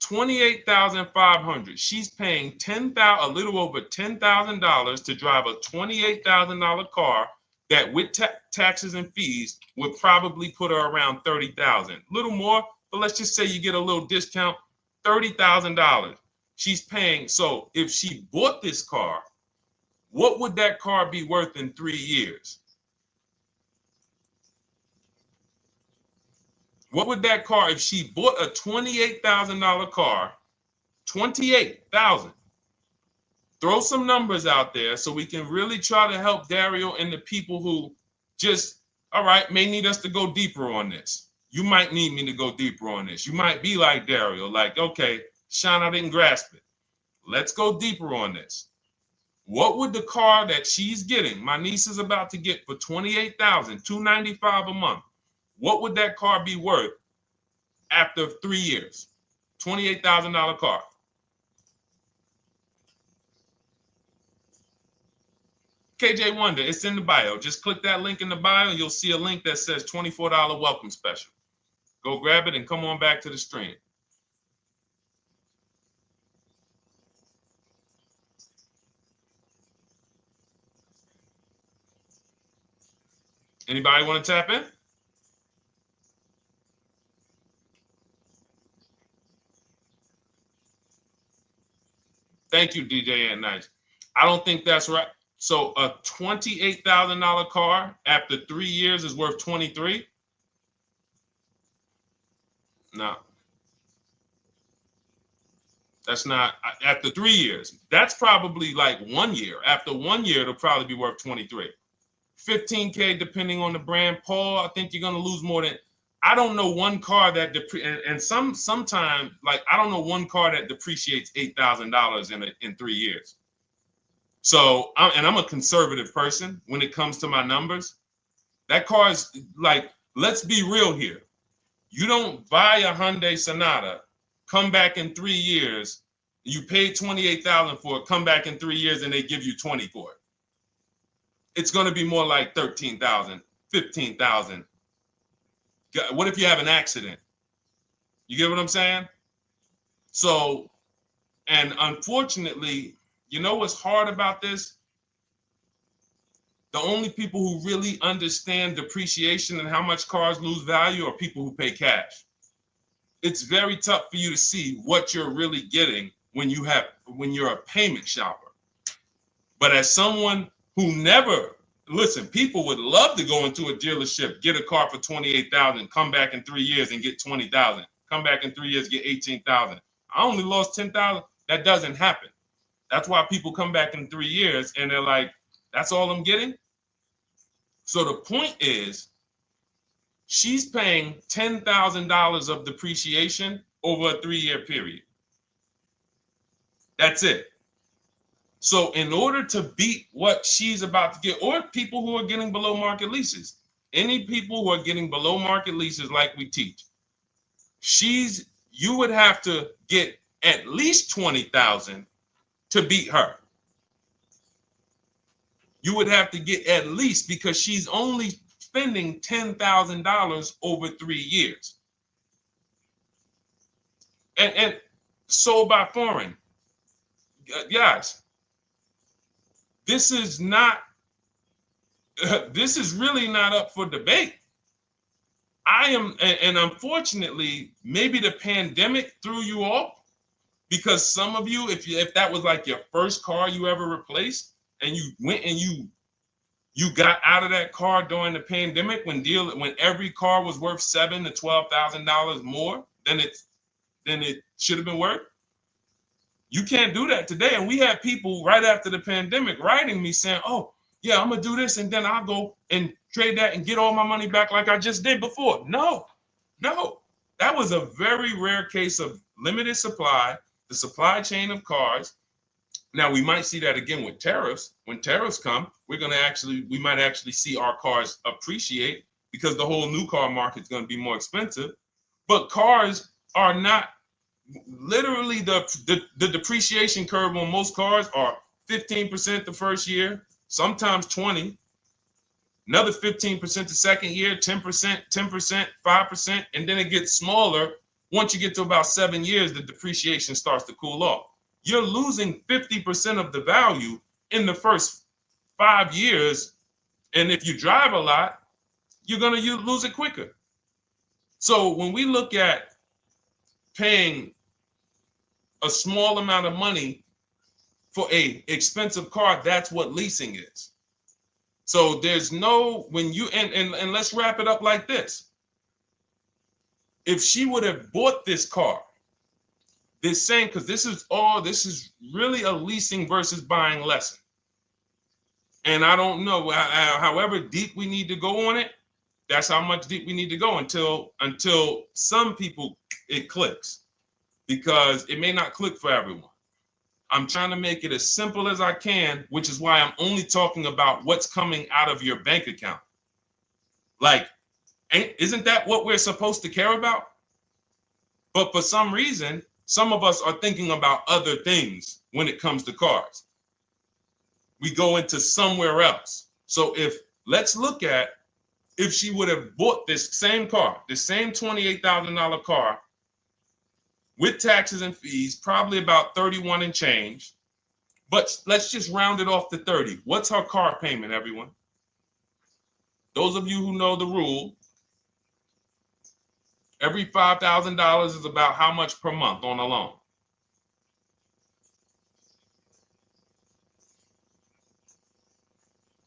S1: $28,500. She's paying a little over $10,000 to drive a $28,000 car that with taxes and fees would probably put her around $30,000. A little more, but let's just say you get a little discount, $30,000. She's paying. So if she bought this car, what would that car be worth in 3 years? What would that car, if she bought a $28,000 car, $28,000? Throw some numbers out there so we can really try to help Dario and the people who just, all right, may need us to go deeper on this. You might need me to go deeper on this. You might be like Dario, like, okay, Sean, I didn't grasp it. Let's go deeper on this. What would the car that she's getting, my niece is about to get for $28,000, $295 a month, what would that car be worth after 3 years? $28,000 car. KJ Wonder, it's in the bio. Just click that link in the bio. You'll see a link that says $24 welcome special. Go grab it and come on back to the stream. Anybody want to tap in? Thank you, DJ and Nice. I don't think that's right. So a $28,000 car after 3 years is worth 23? No. That's not after 3 years. That's probably like 1 year. After 1 year, it'll probably be worth 23. 15K depending on the brand. Paul, I think you're gonna lose more than. I don't know one car that sometimes like I don't know one car that depreciates $8,000 in 3 years. So I'm a conservative person when it comes to my numbers. That car is like, let's be real here. You don't buy a Hyundai Sonata, come back in 3 years, you paid $28,000 for it, come back in 3 years and they give you 20 for it. It's going to be more like 13,000, 15,000. What if you have an accident? You get what I'm saying? So, and unfortunately, you know what's hard about this? The only people who really understand depreciation and how much cars lose value are people who pay cash. It's very tough for you to see what you're really getting when you're a payment shopper. But as someone who never, listen, people would love to go into a dealership, get a car for $28,000, come back in 3 years and get $20,000, come back in 3 years, get $18,000. I only lost $10,000. That doesn't happen. That's why people come back in 3 years and they're like, that's all I'm getting. So the point is, she's paying $10,000 of depreciation over a 3-year period. That's it. So in order to beat what she's about to get, or people who are getting below market leases, any people who are getting below market leases like we teach, you would have to get at least 20,000 to beat her. You would have to get at least, because she's only spending $10,000 over 3 years. And sold by foreign. Guys, this is not, this is really not up for debate. And unfortunately, maybe the pandemic threw you off, because some of you, if that was like your first car you ever replaced, and you went and you got out of that car during the pandemic when every car was worth $7,000 to $12,000 more than it should have been worth. You can't do that today. And we had people right after the pandemic writing me saying, "Oh, yeah, I'm gonna do this, and then I'll go and trade that and get all my money back like I just did before." No, that was a very rare case of limited supply, the supply chain of cars. Now we might see that again with tariffs. When tariffs come, we might actually see our cars appreciate, because the whole new car market is going to be more expensive. But cars are not, literally the depreciation curve on most cars are 15% the first year, sometimes 20, another 15% the second year, 10%, 10%, 5%, and then it gets smaller. Once you get to about 7 years, the depreciation starts to cool off. You're losing 50% of the value in the first 5 years. And if you drive a lot, you're going to lose it quicker. So when we look at paying a small amount of money for a expensive car, that's what leasing is. So there's no, when you, and let's wrap it up like this. If she would have bought this car, this same, because this is really a leasing versus buying lesson. And I don't know, however deep we need to go on it, that's how much deep we need to go until some people it clicks, because it may not click for everyone. I'm trying to make it as simple as I can, which is why I'm only talking about what's coming out of your bank account. Like, isn't that what we're supposed to care about? But for some reason, some of us are thinking about other things when it comes to cars. We go into somewhere else. So let's look at if she would have bought this same car, the same $28,000 car with taxes and fees, probably about 31 and change. But let's just round it off to 30. What's her car payment, everyone? Those of you who know the rule, every $5,000 is about how much per month on a loan?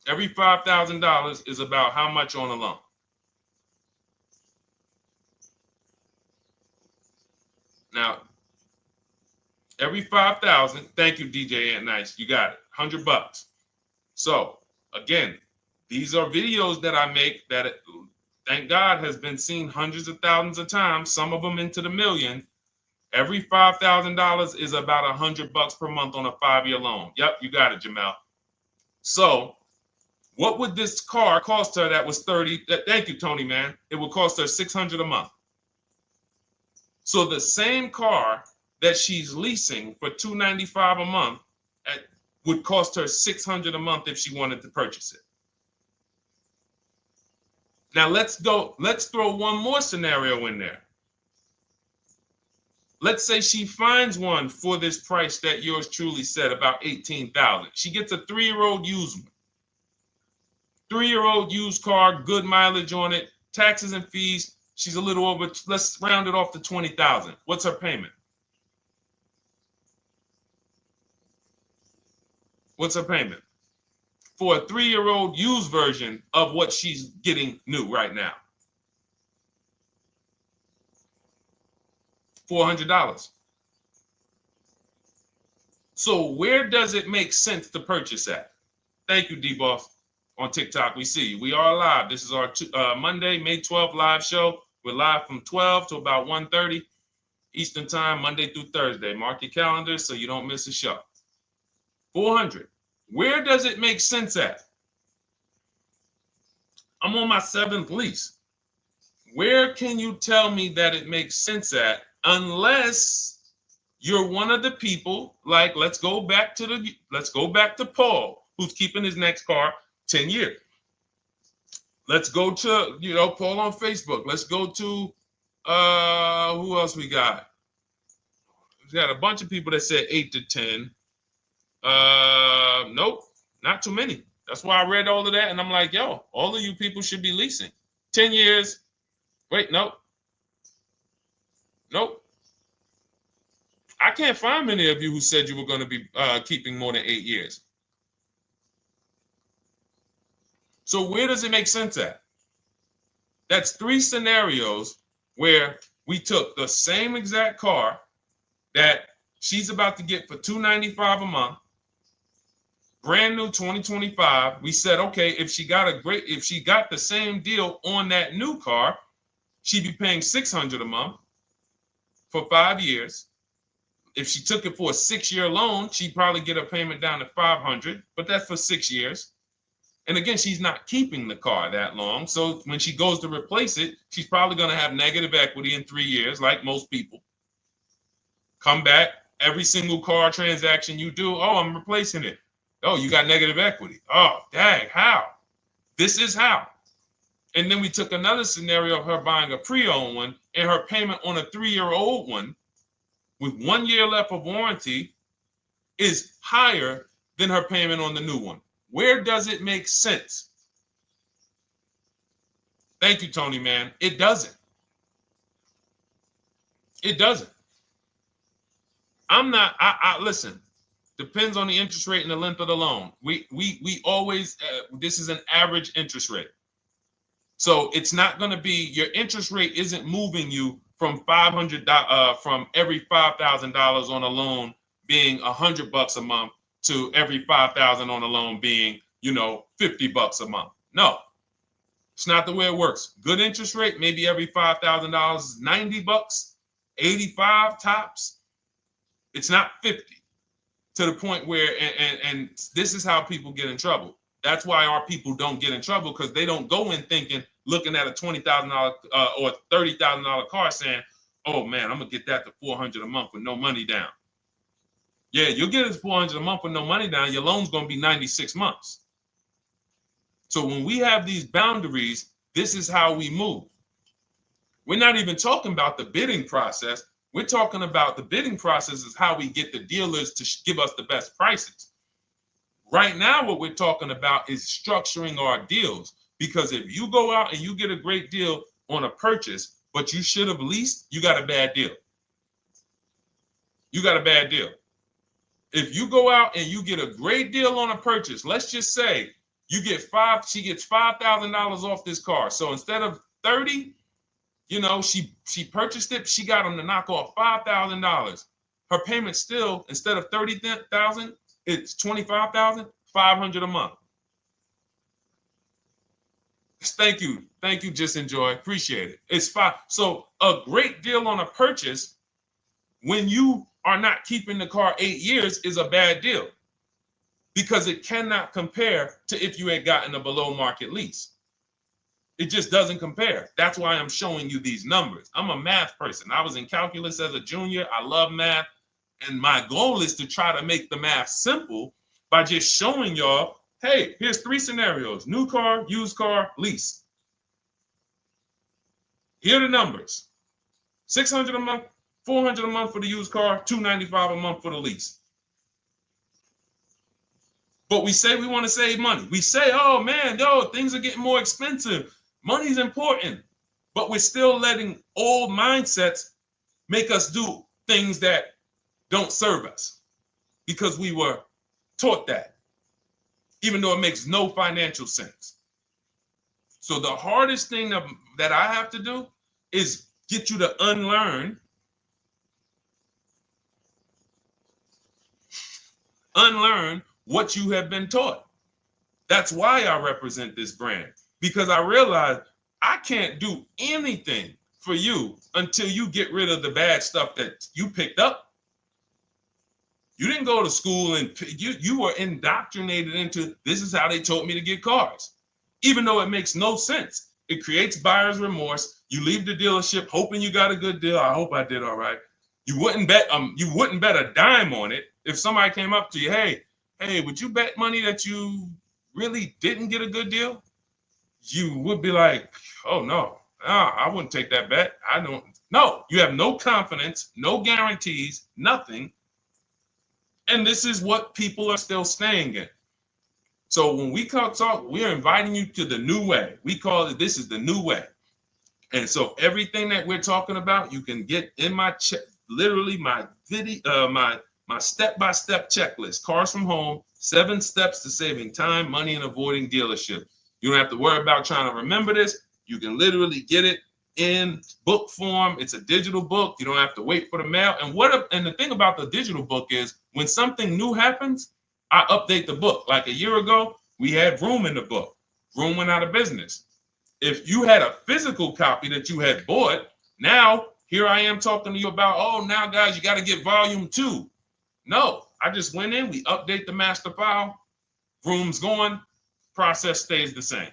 S1: Every $5,000 is about how much on a loan? Now, every 5,000, thank you, DJ Ant Nice, you got it, $100. So again, these are videos that I make that, thank God, has been seen hundreds of thousands of times, some of them into the million. Every $5,000 is about $100 per month on a 5-year loan. Yep, you got it, Jamel. So what would this car cost her that was 30? Thank you, Tony, man. It would cost her $600 a month. So the same car that she's leasing for $295 a month would cost her $600 a month if she wanted to purchase it. Now let's throw one more scenario in there. Let's say she finds one for this price that yours truly said, about $18,000. She gets a 3-year-old used one. 3-year-old used car, good mileage on it, taxes and fees. She's a little over, let's round it off to $20,000. What's her payment? What's her payment? For a 3-year-old used version of what she's getting new right now. $400. So where does it make sense to purchase at? Thank you, D-Boss. On TikTok, we see you. We are live. This is our Monday, May 12th live show. We're live from 12 to about 1:30 Eastern time, Monday through Thursday. Mark your calendar so you don't miss a show. 400. Where does it make sense at? I'm on my 7th lease. Where can you tell me that it makes sense at, unless you're one of the people, like, let's go back to Paul, who's keeping his next car 10 years. Let's go to, Paul on Facebook. Let's go to, who else we got? We got a bunch of people that said 8 to 10. Nope, not too many. That's why I read all of that, and I'm like, yo, all of you people should be leasing 10 years. Wait, nope. I can't find many of you who said you were going to be keeping more than 8 years. So where does it make sense at? That's 3 scenarios where we took the same exact car that she's about to get for $295 a month, brand new 2025. We said, okay, if she got the same deal on that new car, she'd be paying $600 a month for 5 years. If she took it for a 6-year loan, she'd probably get a payment down to $500, but that's for 6 years. And again, she's not keeping the car that long. So when she goes to replace it, she's probably going to have negative equity in 3 years, like most people. Come back, every single car transaction you do, oh, I'm replacing it. Oh, you got negative equity. Oh, dang, how? This is how. And then we took another scenario of her buying a pre-owned one, and her payment on a 3-year-old one with 1 year left of warranty is higher than her payment on the new one. Where does it make sense? Thank you, Tony, man. It doesn't. It doesn't. Listen, depends on the interest rate and the length of the loan. We always, this is an average interest rate. So it's not going to be, your interest rate isn't moving you from from every $5,000 on a loan being $100 a month to every $5,000 on a loan being, $50 a month. No, it's not the way it works. Good interest rate, maybe every $5,000 is $90, 85 tops. It's not 50, to the point where, and this is how people get in trouble. That's why our people don't get in trouble, because they don't go in looking at a $20,000 or $30,000 car saying, oh man, I'm gonna get that to $400 a month with no money down. Yeah, you'll get it $400 a month with no money down. Your loan's gonna be 96 months. So when we have these boundaries, this is how we move. We're not even talking about the bidding process. We're talking about the bidding process is how we get the dealers to give us the best prices. Right now, what we're talking about is structuring our deals, because if you go out and you get a great deal on a purchase, but you should have leased, you got a bad deal. You got a bad deal. If you go out and you get a great deal on a purchase, let's just say she gets $5,000 off this car. So instead of 30, she purchased it, she got them to knock off $5,000. Her payment still, instead of $30,000, it's $25,000, $500 a month. Thank you, Just Enjoy, appreciate it. It's fine. So a great deal on a purchase, when you are not keeping the car 8 years, is a bad deal, because it cannot compare to if you had gotten a below market lease. It just doesn't compare. That's why I'm showing you these numbers. I'm a math person. I was in calculus as a junior. I love math. And my goal is to try to make the math simple by just showing y'all, hey, here's 3 scenarios: new car, used car, lease. Here are the numbers: $600 a month, $400 a month for the used car, $295 a month for the lease. But we say we want to save money. We say, oh man, things are getting more expensive. Money's important. But we're still letting old mindsets make us do things that don't serve us, because we were taught that, even though it makes no financial sense. So the hardest thing that I have to do is get you to unlearn what you have been taught. That's why I represent this brand, because I realize I can't do anything for you until you get rid of the bad stuff that you picked up. You didn't go to school and you were indoctrinated into, this is how they taught me to get cars, even though it makes no sense. It creates buyer's remorse. You leave the dealership hoping you got a good deal. I hope I did all right. You wouldn't bet a dime on it. If somebody came up to you, hey, would you bet money that you really didn't get a good deal? You would be like, oh no, I wouldn't take that bet. I don't. No, you have no confidence, no guarantees, nothing. And this is what people are still staying in. So when we talk, we're inviting you to the new way. We call it, this is the new way. And so everything that we're talking about, you can get in my literally my video, my step-by-step checklist. Cars from Home, 7 steps to saving time, money, and avoiding dealership. You don't have to worry about trying to remember this. You can literally get it in book form. It's a digital book. You don't have to wait for the mail. And the thing about the digital book is when something new happens, I update the book. Like a year ago, we had Vroom in the book. Vroom went out of business. If you had a physical copy that you had bought, now here I am talking to you about, oh, now guys, you got to get volume 2. No, I just went in, we update the master file, Vroom's going, process stays the same.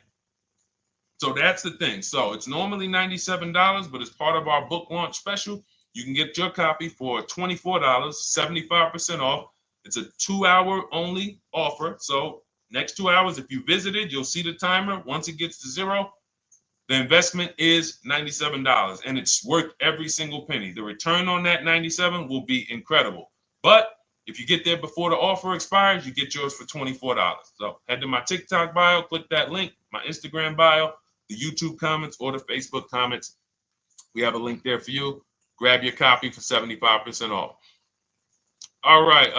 S1: So that's the thing. So it's normally $97, but as part of our book launch special, you can get your copy for $24, 75% off. It's a 2-hour only offer. So next 2 hours, if you visited, you'll see the timer. Once it gets to 0, the investment is $97, and it's worth every single penny. The return on that $97 will be incredible. But if you get there before the offer expires, you get yours for $24. So head to my TikTok bio, click that link, my Instagram bio, the YouTube comments, or the Facebook comments. We have a link there for you. Grab your copy for 75% off. All right.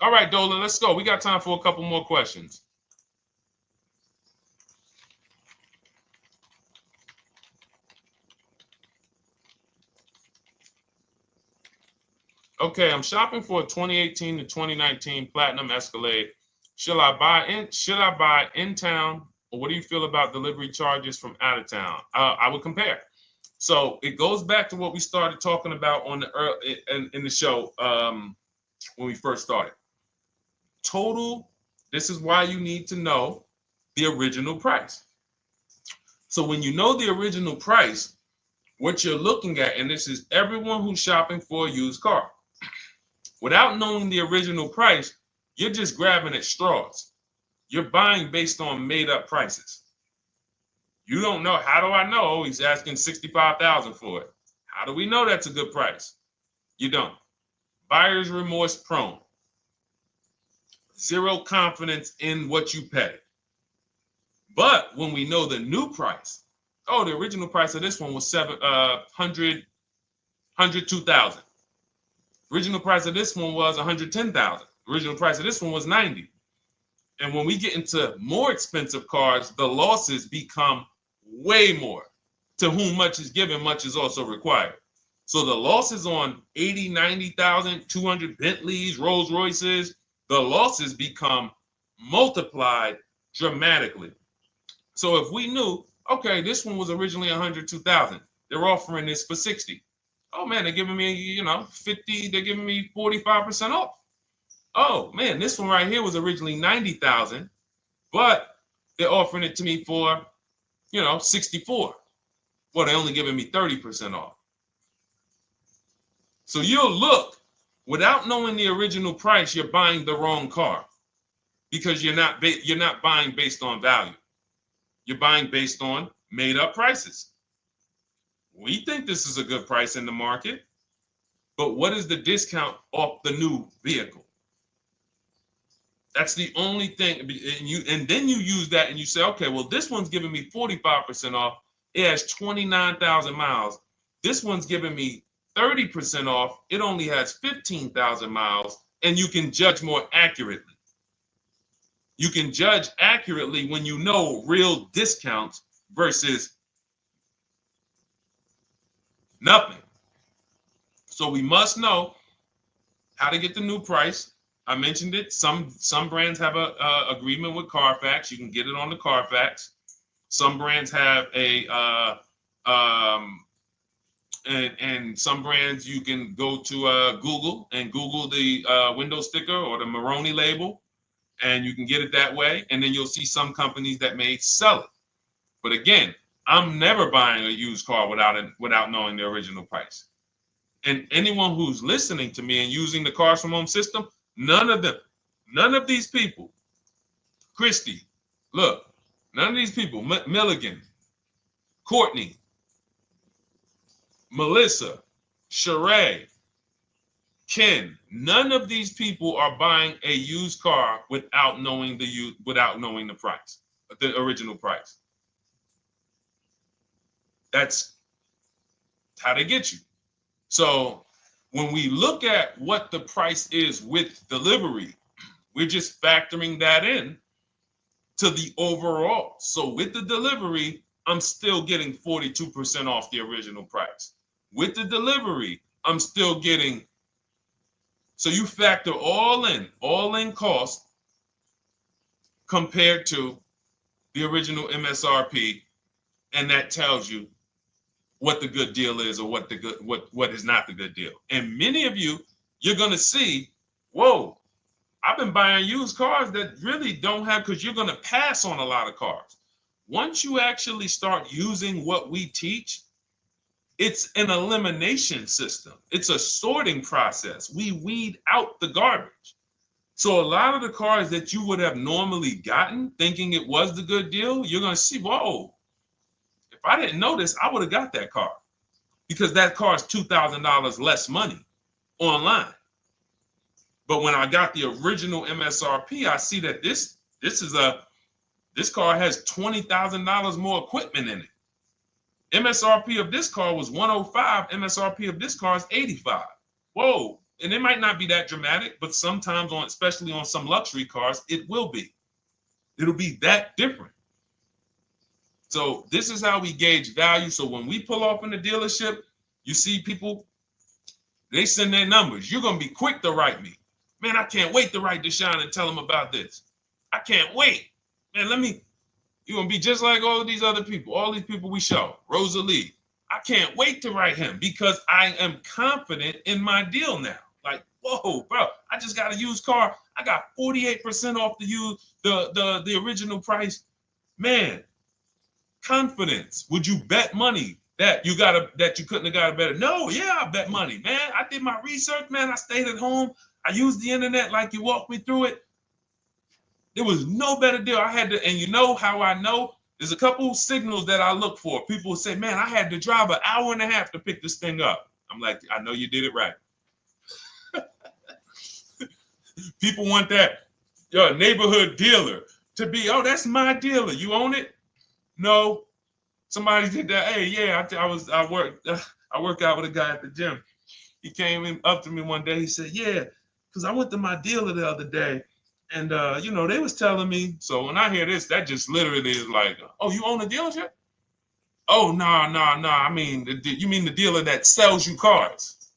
S1: All right, Dolan, let's go. We got time for a couple more questions. Okay, I'm shopping for a 2018 to 2019 Platinum Escalade. Should I buy in town, or what do you feel about delivery charges from out of town? I would compare. So it goes back to what we started talking about on the in the show when we first started. Total. This is why you need to know the original price. So when you know the original price, what you're looking at, and this is everyone who's shopping for a used car. Without knowing the original price, you're just grabbing at straws. You're buying based on made up prices. You don't know. How do I know he's asking $65,000 for it? How do we know that's a good price? You don't. Buyer's remorse prone. Zero confidence in what you pay. But when we know the new price, oh, the original price of this one was $102,000. Original price of this one was $110,000. Original price of this one was $90,000. And when we get into more expensive cars, the losses become way more. To whom much is given, much is also required. So the losses on 80, 90,000, 200 Bentleys, Rolls Royces, the losses become multiplied dramatically. So if we knew, okay, this one was originally $102,000, they're offering this for $60,000. Oh man, they're giving me, 50, they're giving me 45% off. Oh man, this one right here was originally $90,000, but they're offering it to me for, $64,000. Well, they're only giving me 30% off. So you'll look, without knowing the original price, you're buying the wrong car because you're not buying based on value. You're buying based on made up prices. We think this is a good price in the market, but what is the discount off the new vehicle? That's the only thing. And then you use that and you say, okay, well, this one's giving me 45% off. It has 29,000 miles. This one's giving me 30% off. It only has 15,000 miles, and you can judge more accurately. You can judge accurately when you know real discounts versus nothing. So we must know how to get the new price. I mentioned it. Some brands have a agreement with Carfax. You can get it on the Carfax. Some brands have and some brands you can go to Google and Google the window sticker or the Maroney label, and you can get it that way. And then you'll see some companies that may sell it. But again, I'm never buying a used car without knowing the original price. And anyone who's listening to me and using the Cars from Home system, none of these people, Christy, look, none of these people, Milligan, Courtney, Melissa, Sheree, Ken, none of these people are buying a used car without knowing the price, the original price. That's how they get you. So when we look at what the price is with delivery, we're just factoring that in to the overall. So with the delivery, I'm still getting 42% off the original price. With the delivery, I'm still getting, so you factor all in cost compared to the original MSRP, and that tells you what the good deal is or what is not the good deal. And many of you, you're gonna see, whoa, I've been buying used cars that really don't have, because you're gonna pass on a lot of cars. Once you actually start using what we teach, it's an elimination system. It's a sorting process. We weed out the garbage. So a lot of the cars that you would have normally gotten thinking it was the good deal, you're gonna see, whoa, if I didn't know this, I would have got that car, because that car is $2,000 less money online. But when I got the original MSRP, I see that this car has $20,000 more equipment in it. MSRP of this car was 105. MSRP of this car is 85. Whoa. And it might not be that dramatic, but sometimes especially on some luxury cars, it will be. It'll be that different. So this is how we gauge value. So when we pull off in the dealership, you see people, they send their numbers. You're going to be quick to write me. Man, I can't wait to write Deshone and tell him about this. I can't wait. Man, you're going to be just like all of these other people, all these people we show. Rosalie, I can't wait to write him because I am confident in my deal now. Like, whoa, bro, I just got a used car. I got 48% off the original price. Man, confidence. Would you bet money that you couldn't have got a better? No, yeah, I bet money, man. I did my research, man. I stayed at home. I used the internet like you walked me through it. There was no better deal. I had to, and you know how I know? There's a couple signals that I look for. People will say, man, I had to drive an hour and a half to pick this thing up. I'm like, I know you did it right. People want that neighborhood dealer to be, oh, that's my dealer. You own it? No. Somebody did that. Hey, yeah, I work out with a guy at the gym. He came up to me one day. He said, yeah, because I went to my dealer the other day. And, they was telling me. So when I hear this, that just literally is like, oh, you own a dealership? Oh, no. I mean, you mean the dealer that sells you cars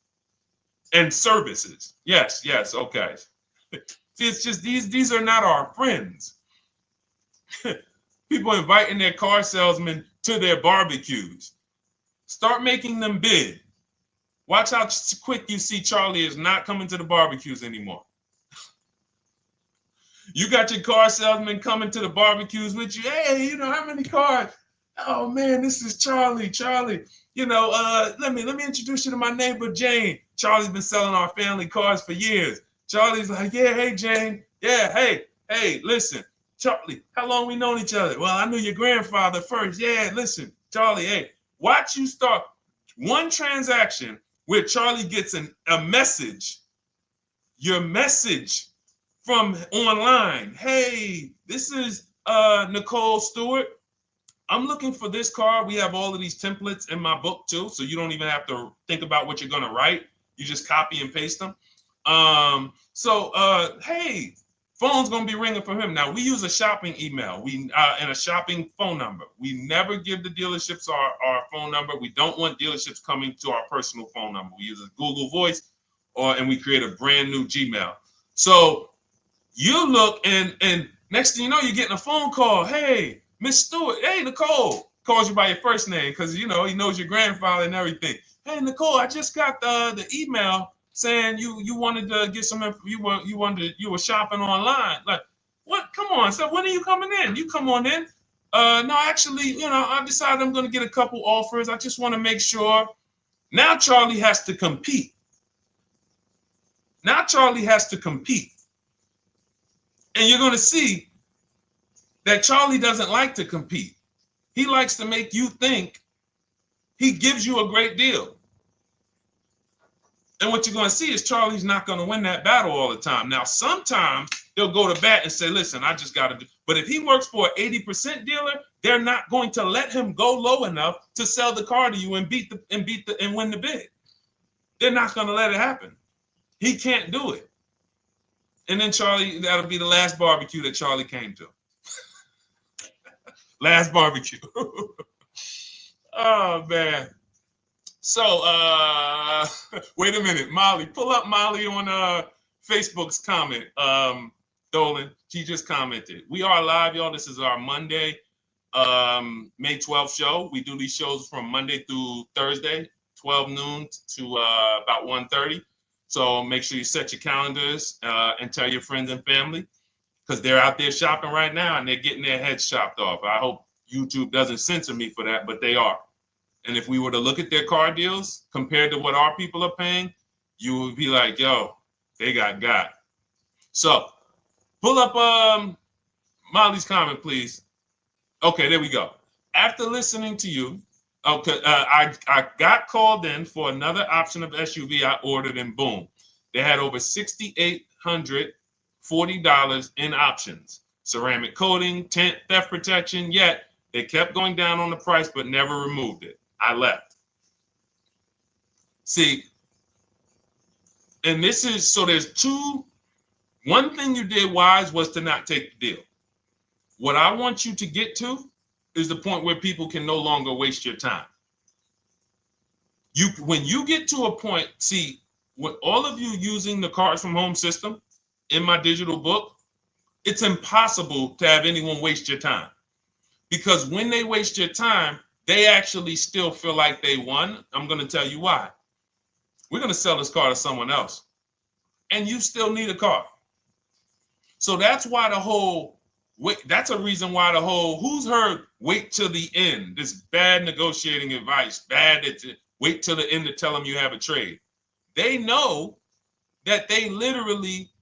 S1: and services? Yes. Okay. See, it's just these are not our friends. People inviting their car salesmen to their barbecues. Start making them bid. Watch how quick you see Charlie is not coming to the barbecues anymore. You got your car salesman coming to the barbecues with you. Hey, how many cars? Oh man, this is Charlie. Charlie, let me introduce you to my neighbor Jane. Charlie's been selling our family cars for years. Charlie's like, yeah, hey Jane. Yeah, hey, listen, Charlie, how long we known each other? Well, I knew your grandfather first. Yeah, listen, Charlie, hey, watch you start one transaction where Charlie gets a message, your message from online. Hey, this is Nicole Stewart. I'm looking for this car. We have all of these templates in my book too, so you don't even have to think about what you're gonna write. You just copy and paste them. Hey, phone's gonna be ringing for him. Now we use a shopping email, and a shopping phone number. We never give the dealerships our phone number. We don't want dealerships coming to our personal phone number. We use a Google Voice, and we create a brand new Gmail. So you look, and next thing you know, you're getting a phone call. Hey, Miss Stewart. Hey, Nicole. Calls you by your first name because he knows your grandfather and everything. Hey, Nicole, I just got the email saying you wanted to get some info. You were shopping online. Like, what? Come on. So when are you coming in? You come on in. No, actually, I decided I'm going to get a couple offers. I just want to make sure. Now Charlie has to compete. Now Charlie has to compete. And you're going to see that Charlie doesn't like to compete. He likes to make you think he gives you a great deal. And what you're going to see is Charlie's not going to win that battle all the time. Now, sometimes they'll go to bat and say, listen, I just got to do. But if he works for an 80% dealer, they're not going to let him go low enough to sell the car to you and win the bid. They're not going to let it happen. He can't do it. And then Charlie, that'll be the last barbecue that Charlie came to. Last barbecue. Oh, man. So, wait a minute, Molly. Pull up Molly on Facebook's comment. Dolan, she just commented. We are live, y'all. This is our Monday, May 12th show. We do these shows from Monday through Thursday, 12 noon to about 1:30. So make sure you set your calendars and tell your friends and family, because they're out there shopping right now and they're getting their heads chopped off. I hope YouTube doesn't censor me for that, but they are. And if we were to look at their car deals compared to what our people are paying, you would be like, yo, they got. So pull up Molly's comment, please. Okay, there we go. After listening to you, okay, I got called in for another option of SUV I ordered, and boom, they had over $6,840 in options. Ceramic coating, tint, theft protection, yet they kept going down on the price but never removed it. I left. See, and this is, so there's one thing you did wise was to not take the deal. What I want you to get to is the point where people can no longer waste your time. When you get to a point, see, with all of you using the Cars from Home system in my digital book, it's impossible to have anyone waste your time. Because when they waste your time, they actually still feel like they won. I'm going to tell you why. We're going to sell this car to someone else, and you still need a car. So that's why that's a reason why who's heard wait till the end, this bad negotiating advice, wait till the end to tell them you have a trade. They know that they literally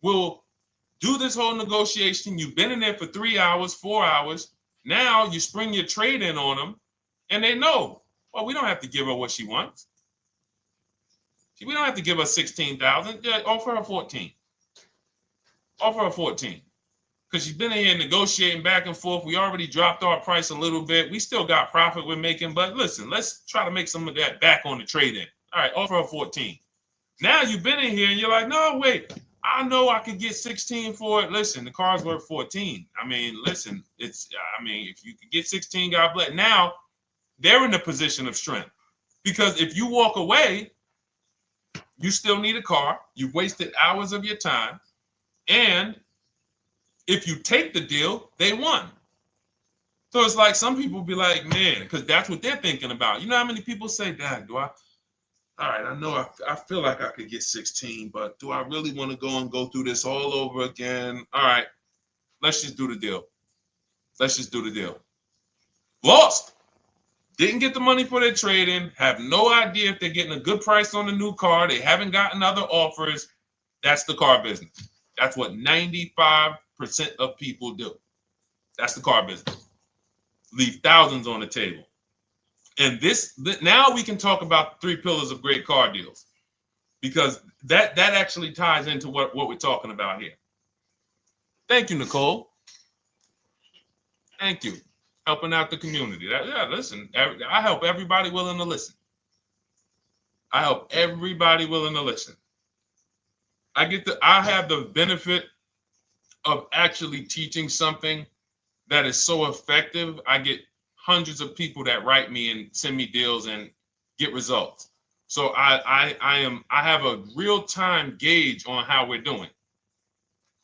S1: will do this whole negotiation. You've been in there for 3 hours, 4 hours. Now you spring your trade in on them, and they know, well, we don't have to give her what she wants. We don't have to give her 16,000. Yeah, offer her 14. Offer her 14. Because she's been in here negotiating back and forth. We already dropped our price a little bit. We still got profit we're making, but listen, let's try to make some of that back on the trade-in. All right, offer her 14. Now you've been in here and you're like, no, wait, I know I could get 16 for it. Listen, the car's worth 14. I mean, listen, if you could get 16, God bless. Now they're in a position of strength, because if you walk away, you still need a car. You've wasted hours of your time. And if you take the deal, they won. So it's like some people be like, man, because that's what they're thinking about. You know how many people say, Dad, all right, I know I feel like I could get 16, but do I really want to go through this all over again? All right, let's just do the deal. Lost. Didn't get the money for their trade-in, have no idea if they're getting a good price on the new car. They haven't gotten other offers. That's the car business. That's what 95% of people do. That's the car business. Leave thousands on the table. And now we can talk about 3 pillars of great car deals, because that actually ties into what we're talking about here. Thank you, Nicole. Thank you. Helping out the community. Listen, I help everybody willing to listen. I have the benefit of actually teaching something that is so effective. I get hundreds of people that write me and send me deals and get results. So I have a real-time gauge on how we're doing.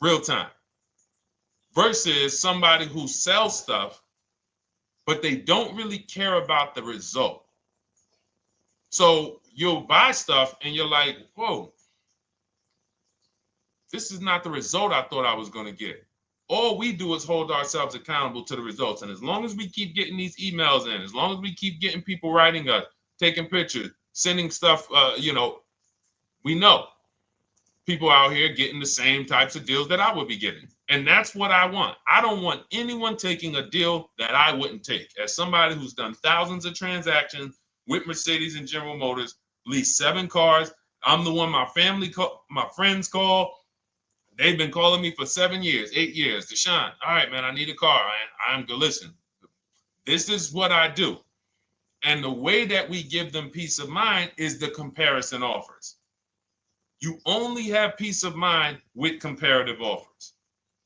S1: Real time. Versus somebody who sells stuff, but they don't really care about the result. So you'll buy stuff and you're like, whoa, this is not the result I thought I was going to get. All we do is hold ourselves accountable to the results. And as long as we keep getting these emails in, as long as we keep getting people writing us, taking pictures, sending stuff, we know people out here getting the same types of deals that I would be getting. And that's what I want. I don't want anyone taking a deal that I wouldn't take. As somebody who's done thousands of transactions with Mercedes and General Motors, leased 7 cars, I'm the one my friends call. They've been calling me for 7 years, 8 years. Deshone, all right, man, I need a car. I'm good. Listen, this is what I do. And the way that we give them peace of mind is the comparison offers. You only have peace of mind with comparative offers.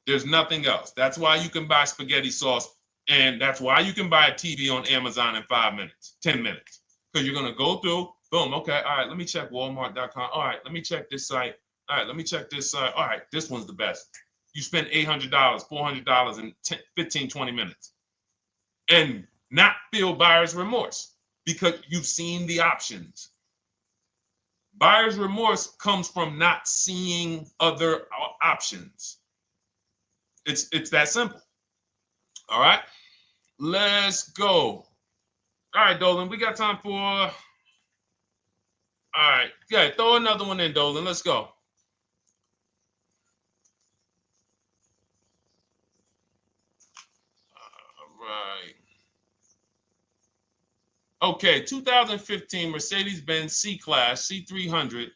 S1: There's nothing else. That's why you can buy spaghetti sauce, and that's why you can buy a TV on Amazon in 5 minutes, 10 minutes. Because you're going to go through, boom, okay, all right, let me check Walmart.com. All right, let me check this site. All right, let me check this site. All right, this one's the best. You spend $800, $400 in 15, 20 minutes. And not feel buyer's remorse because you've seen the options. Buyer's remorse comes from not seeing other options. It's that simple. All right, let's go. All right, Dolan, we got time for. All right, yeah, throw another one in, Dolan. Let's go. All right. Okay, 2015 Mercedes-Benz C-Class C300.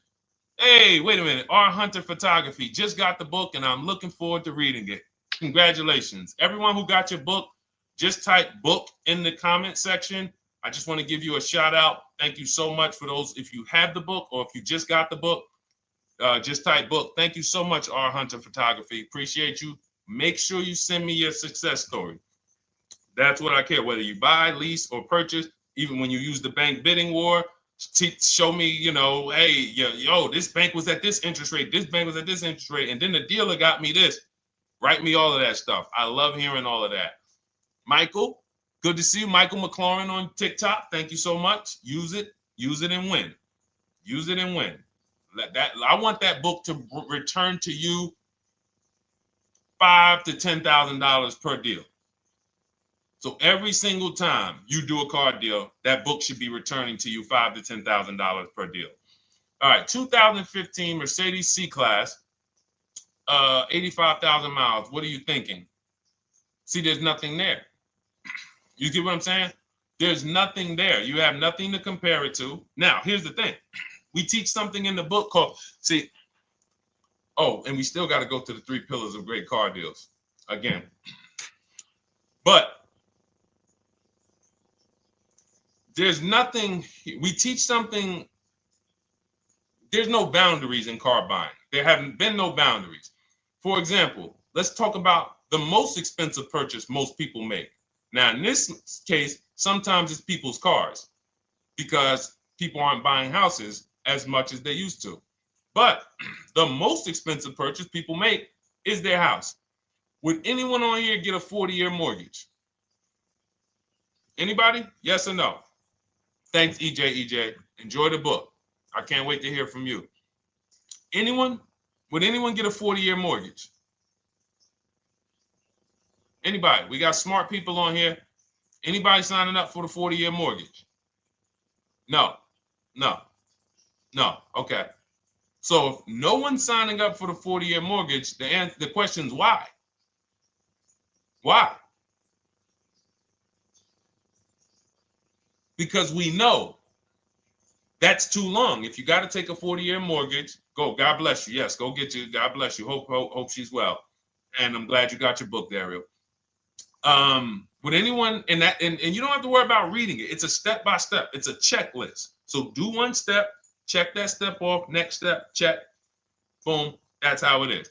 S1: Hey, wait a minute. R. Hunter Photography just got the book, and I'm looking forward to reading it. Congratulations. Everyone who got your book, just type book in the comment section. I just want to give you a shout out. Thank you so much for those. If you have the book or if you just got the book, just type book. Thank you so much, R. Hunter Photography. Appreciate you. Make sure you send me your success story. That's what I care, whether you buy, lease, or purchase. Even when you use the bank bidding war, show me, hey, this bank was at this interest rate, this bank was at this interest rate, and then the dealer got me this. Write me all of that stuff. I love hearing all of that. Michael, good to see you. Michael McLaurin on TikTok. Thank you so much. Use it and win. Use it and win. I want that book to return to you $5,000 to $10,000 per deal. So every single time you do a car deal, that book should be returning to you $5,000 to $10,000 per deal. All right, 2015 Mercedes C-Class, 85,000 miles. What are you thinking? See, there's nothing there. You get what I'm saying? There's nothing there. You have nothing to compare it to. Now, here's the thing. We teach something in the book called, and we still got to go to the 3 pillars of great car deals again. But there's nothing, we teach something, there's no boundaries in car buying. There haven't been no boundaries. For example, let's talk about the most expensive purchase most people make. Now, in this case, sometimes it's people's cars because people aren't buying houses as much as they used to. But the most expensive purchase people make is their house. Would anyone on here get a 40-year mortgage? Anybody? Yes or no? Thanks, EJ. Enjoy the book. I can't wait to hear from you. Anyone? Would anyone get a 40-year mortgage? Anybody? We got smart people on here. Anybody signing up for the 40-year mortgage? No. Okay. So if no one's signing up for the 40-year mortgage, the question is why? Why? Because we know that's too long. If you got to take a 40-year mortgage, go. God bless you. Yes, go get you. God bless you. Hope she's well. And I'm glad you got your book, Ariel. Would anyone, and you don't have to worry about reading it. It's a step by step. It's a checklist. So do one step, check that step off. Next step, check. Boom. That's how it is.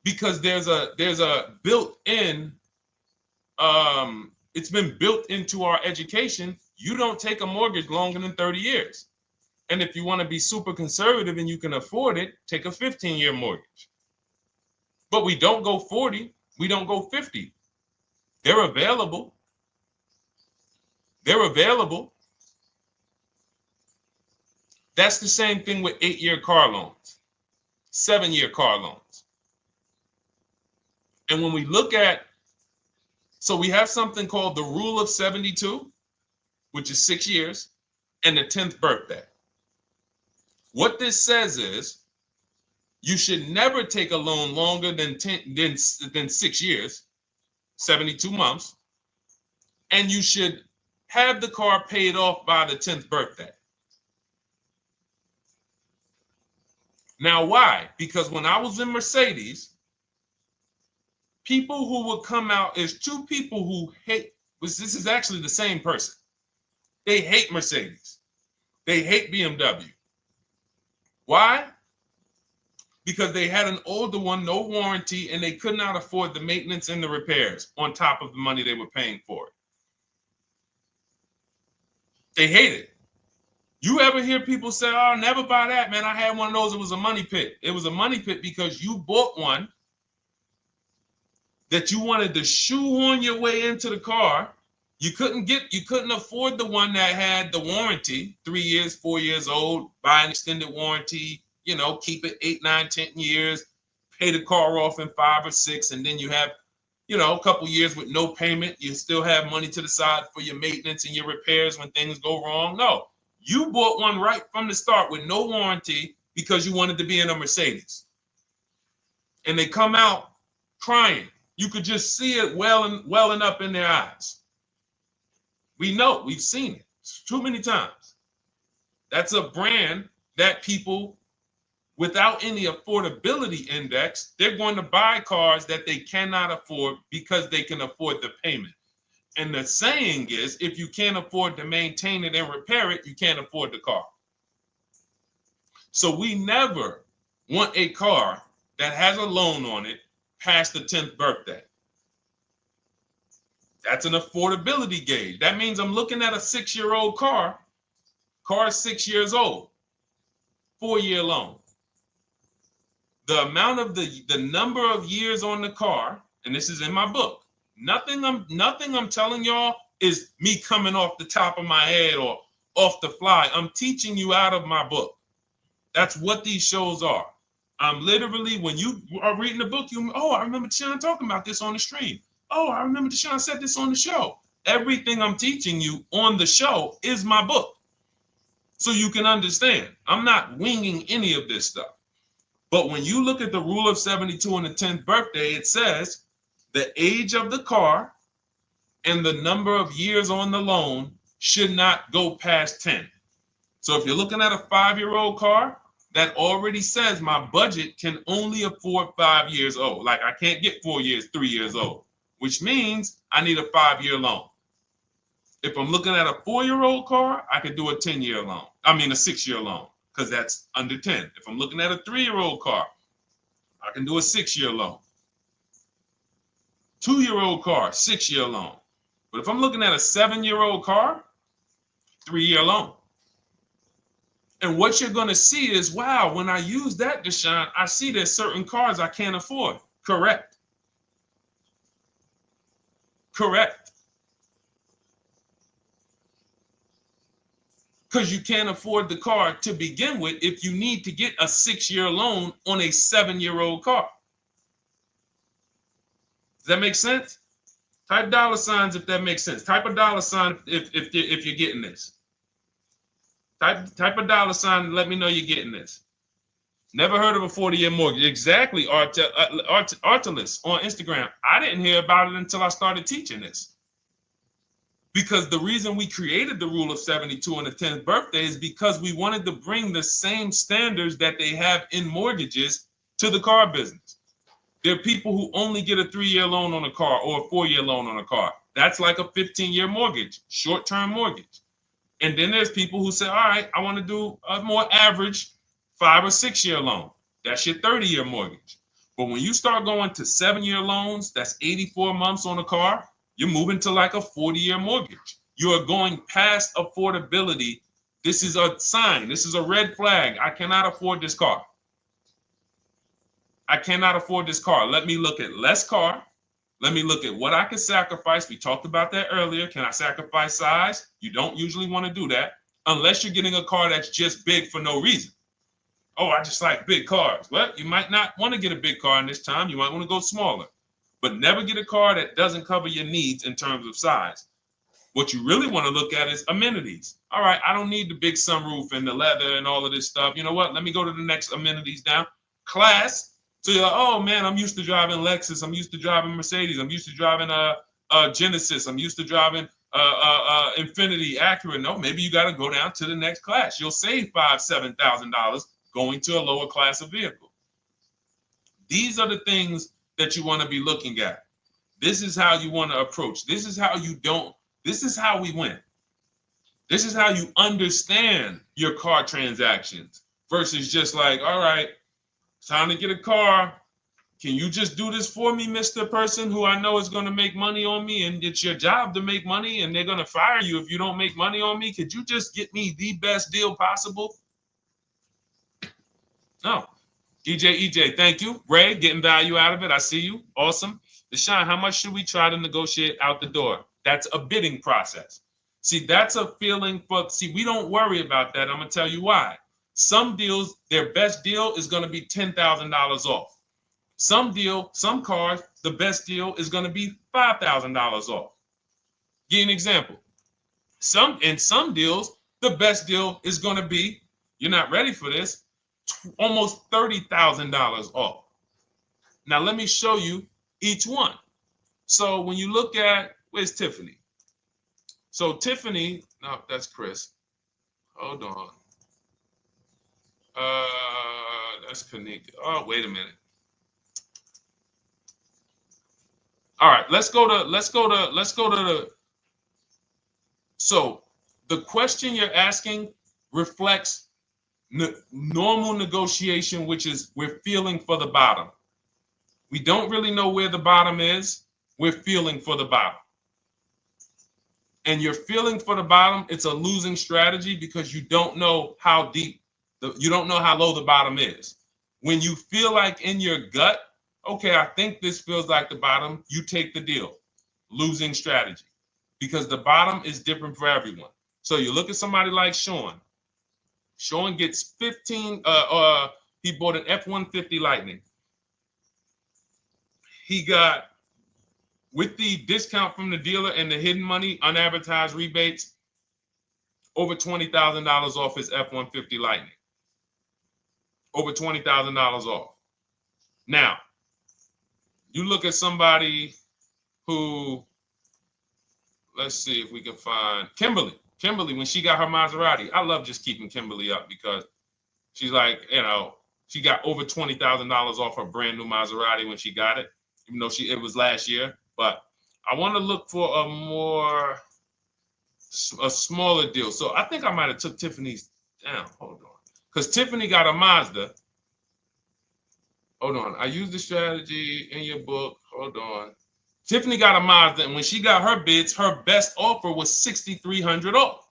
S1: Because there's a built-in. It's been built into our education. You don't take a mortgage longer than 30 years. And if you want to be super conservative and you can afford it, take a 15-year mortgage. But we don't go 40. We don't go 50. They're available. That's the same thing with 8-year car loans, 7-year car loans. And when we look at, so we have something called the rule of 72, which is 6 years. and the 10th birthday. What this says is you should never take a loan longer than 6 years, 72 months, and you should have the car paid off by the 10th birthday. Now, why? Because when I was in Mercedes, people who would come out is two people who hate, this is actually the same person. They hate Mercedes. They hate BMW. Why? Because they had an older one, no warranty, and they could not afford the maintenance and the repairs on top of the money they were paying for it. They hate it. You ever hear people say, oh, never buy that, man. I had one of those. It was a money pit. It was a money pit because you bought one that you wanted to shoehorn your way into the car. You couldn't afford the one that had the warranty, 3 years, 4 years old, buy an extended warranty, keep it 8, 9, 10 years, pay the car off in 5 or 6, and then you have, a couple years with no payment. You still have money to the side for your maintenance and your repairs when things go wrong. No, you bought one right from the start with no warranty because you wanted to be in a Mercedes. And they come out crying. You could just see it welling up in their eyes. We know, we've seen it too many times. That's a brand that people without any affordability index, they're going to buy cars that they cannot afford because they can afford the payment. And the saying is, if you can't afford to maintain it and repair it, you can't afford the car. So we never want a car that has a loan on it past the 10th birthday. That's an affordability gauge. That means I'm looking at a 6-year-old car. Car is 6 years old, 4-year loan. The amount of the number of years on the car, and this is in my book. Nothing I'm telling y'all is me coming off the top of my head or off the fly. I'm teaching you out of my book. That's what these shows are. I'm literally, when you are reading the book, I remember Deshone talking about this on the stream. Oh, I remember Deshone said this on the show. Everything I'm teaching you on the show is my book. So you can understand. I'm not winging any of this stuff. But when you look at the rule of 72 on the 10th birthday, it says the age of the car and the number of years on the loan should not go past 10. So if you're looking at a 5-year-old car, that already says my budget can only afford 5 years old. Like I can't get 4 years, 3 years old, which means I need a 5-year loan. If I'm looking at a 4-year-old car, I could do a 10-year loan. I mean a 6-year loan, because that's under 10. If I'm looking at a 3-year-old car, I can do a 6-year loan. 2-year-old car, 6-year loan. But if I'm looking at a 7-year-old car, 3-year loan. And what you're going to see is, wow, when I use that, Deshone, I see there's certain cars I can't afford. Correct. Correct. Because you can't afford the car to begin with if you need to get a 6-year loan on a 7-year-old car. Does that make sense? Type $signs if that makes sense. Type a $sign if you're getting this. Type a $sign and let me know you're getting this. Never heard of a 40-year mortgage. Exactly, Artelis on Instagram. I didn't hear about it until I started teaching this. Because the reason we created the rule of 72 on the 10th birthday is because we wanted to bring the same standards that they have in mortgages to the car business. There are people who only get a 3-year loan on a car or a 4-year loan on a car. That's like a 15-year mortgage, short-term mortgage. And then there's people who say, all right, I want to do a more average 5 or 6-year loan. That's your 30-year mortgage. But when you start going to 7-year loans, that's 84 months on a car, you're moving to like a 40-year mortgage. You are going past affordability. This is a sign. This is a red flag. I cannot afford this car. I cannot afford this car. Let me look at less car. Let me look at what I can sacrifice. We talked about that earlier. Can I sacrifice size? You don't usually want to do that unless you're getting a car that's just big for no reason. Oh, I just like big cars. Well, you might not want to get a big car in this time. You might want to go smaller. But never get a car that doesn't cover your needs in terms of size. What you really want to look at is amenities. All right, I don't need the big sunroof and the leather and all of this stuff. You know what? Let me go to the next amenities down. Class. So you're like, oh man, I'm used to driving Lexus. I'm used to driving Mercedes. I'm used to driving Genesis. I'm used to driving Infinity, Acura. No, maybe you got to go down to the next class. You'll save $5,000-$7,000 going to a lower class of vehicle. These are the things that you want to be looking at. This is how you want to approach. This is how you don't. This is how we win. This is how you understand your car transactions versus just like, all right, time to get a car. Can you just do this for me, Mr. Person who I know is going to make money on me, and it's your job to make money and they're going to fire you if you don't make money on me? Could you just get me the best deal possible? No. EJ, thank you. Ray, getting value out of it. I see you. Awesome. Deshone, how much should we try to negotiate out the door? That's a bidding process. See, that's a feeling for, see, we don't worry about that. I'm going to tell you why. Some deals, their best deal is going to be $10,000 off. Some cars, the best deal is going to be $5,000 off. Give you an example. In some deals, the best deal is going to be, you're not ready for this, almost $30,000 off. Now, let me show you each one. So when you look at, where's Tiffany? So Tiffany, no, that's Chris. Hold on. That's Kanika. Oh, wait a minute. All right, let's go to the. So the question you're asking reflects normal negotiation, which is we're feeling for the bottom. We don't really know where the bottom is. We're feeling for the bottom. And you're feeling for the bottom, it's a losing strategy because you don't know how deep, you don't know how low the bottom is. When you feel like in your gut, okay, I think this feels like the bottom, you take the deal. Losing strategy. Because the bottom is different for everyone. So you look at somebody like Sean. Sean gets 15, he bought an F-150 Lightning. He got, with the discount from the dealer and the hidden money, unadvertised rebates, over $20,000 off his F-150 Lightning. Over $20,000 off. Now, you look at somebody who, let's see if we can find Kimberly. Kimberly, when she got her Maserati, I love just keeping Kimberly up because she's like, you know, she got over $20,000 off her brand new Maserati when she got it, even though it was last year. But I want to look for a smaller deal. So I think I might have took Tiffany's down. Hold on. Because Tiffany got a Mazda. Hold on. I used the strategy in your book. Hold on. Tiffany got a Mazda, and when she got her bids, her best offer was $6,300 off.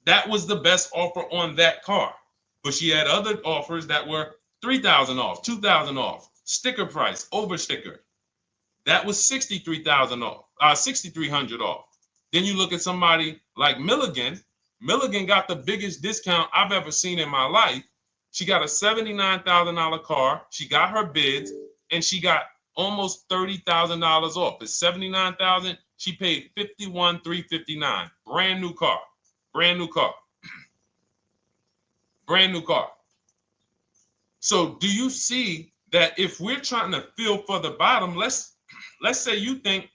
S1: That was the best offer on that car. But she had other offers that were $3,000 off, $2,000 off, sticker price, over sticker. That was $63,000 off, $6,300 off. Then you look at somebody like Milligan. Milligan got the biggest discount I've ever seen in my life. She got a $79,000 car. She got her bids, and she got almost $30,000 off. It's $79,000. She paid $51,359. Brand new car. Brand new car. Brand new car. So do you see that if we're trying to feel for the bottom, let's say you think,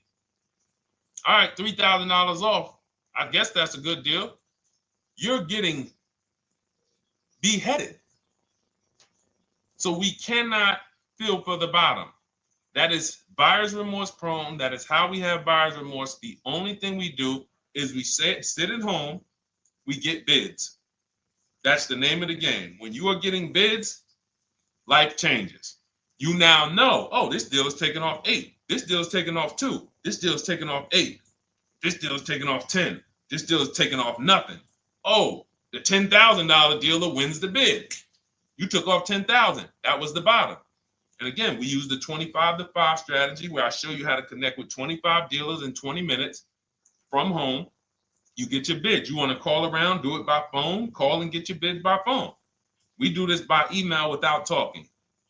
S1: all right, $3,000 off. I guess that's a good deal. You're getting beheaded. So we cannot feel for the bottom. That is buyer's remorse prone. That is how we have buyer's remorse. The only thing we do is we sit at home, we get bids. That's the name of the game. When you are getting bids, life changes. You now know, oh, this deal is taking off 8. This deal is taking off 2. This deal is taking off 8. This deal is taking off 10. This deal is taking off nothing. Oh, the $10,000 dealer wins the bid. You took off $10,000. That was the bottom. And again, we use the 25-to-5 strategy where I show you how to connect with 25 dealers in 20 minutes from home. You get your bid. You want to call around, do it by phone, call and get your bid by phone. We do this by email without talking.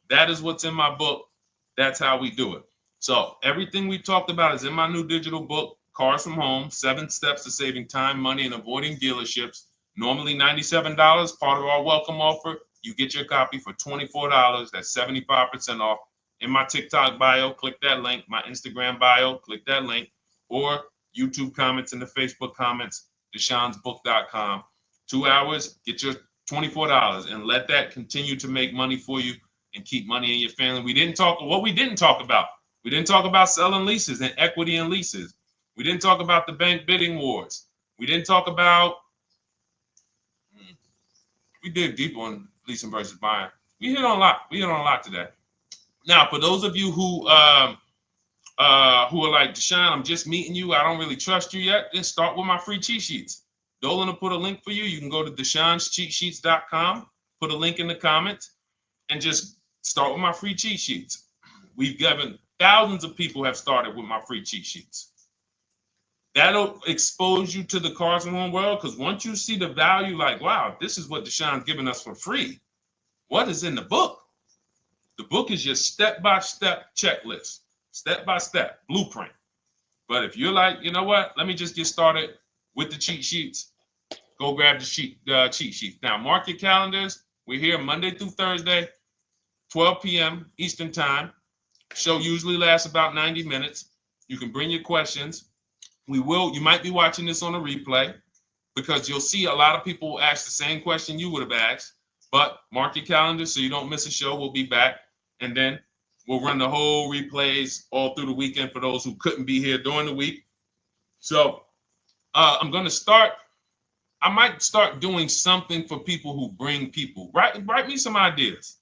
S1: That is what's in my book. That's how we do it. So everything we talked about is in my new digital book Cars from Home, 7 Steps to Saving Time, Money, and Avoiding Dealerships. Normally $97, part of our welcome offer. You get your copy for $24. That's 75% off. In my TikTok bio, click that link. My Instagram bio, click that link. Or YouTube comments in the Facebook comments, deshonsbook.com. 2 hours, get your $24 and let that continue to make money for you and keep money in your family. We didn't talk about. We didn't talk about selling leases and equity in leases. We didn't talk about the bank bidding wars. We didn't talk about, we did deep on leasing versus buying. We hit on a lot. We hit on a lot today. Now, for those of you who are like, Deshone, I'm just meeting you, I don't really trust you yet, then start with my free cheat sheets. Dolan will put a link for you. You can go to DeshonesCheatSheets.com, put a link in the comments, and just start with my free cheat sheets. We've given thousands of people have started with my free cheat sheets. That'll expose you to the Cars from Home world, because once you see the value, like, wow, this is what Deshone's giving us for free. What is in the book? The book is your step-by-step checklist, step-by-step blueprint. But if you're like, you know what, let me just get started with the cheat sheets, go grab the cheat sheets. Now, mark your calendars. We're here Monday through Thursday, 12 p.m. Eastern Time. Show usually lasts about 90 minutes. You can bring your questions. You might be watching this on a replay, because you'll see a lot of people ask the same question you would have asked. But mark your calendar so you don't miss a show. We'll be back. And then we'll run the whole replays all through the weekend for those who couldn't be here during the week. So I'm going to start. I might start doing something for people who bring people. Write me some ideas.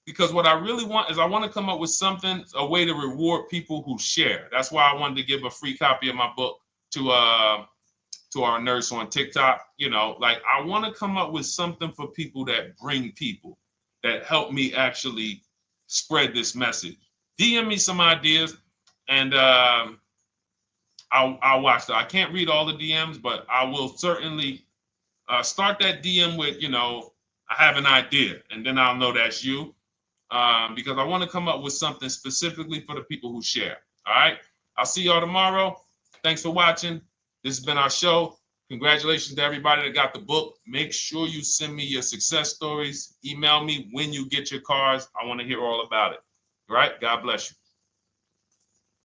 S1: Because what I really want is I want to come up with something, a way to reward people who share. That's why I wanted to give a free copy of my book to our nurse on TikTok. You know, like, I want to come up with something for people that bring people, that help me actually spread this message. DM me some ideas, and I'll watch that. I can't read all the DMs, but I will certainly start that DM with, you know, I have an idea, and then I'll know that's you, because I want to come up with something specifically for the people who share. All right. I'll see y'all tomorrow. Thanks for watching. This has been our show. Congratulations to everybody that got the book. Make sure you send me your success stories. Email me when you get your cars. I want to hear all about it. All right. God bless you.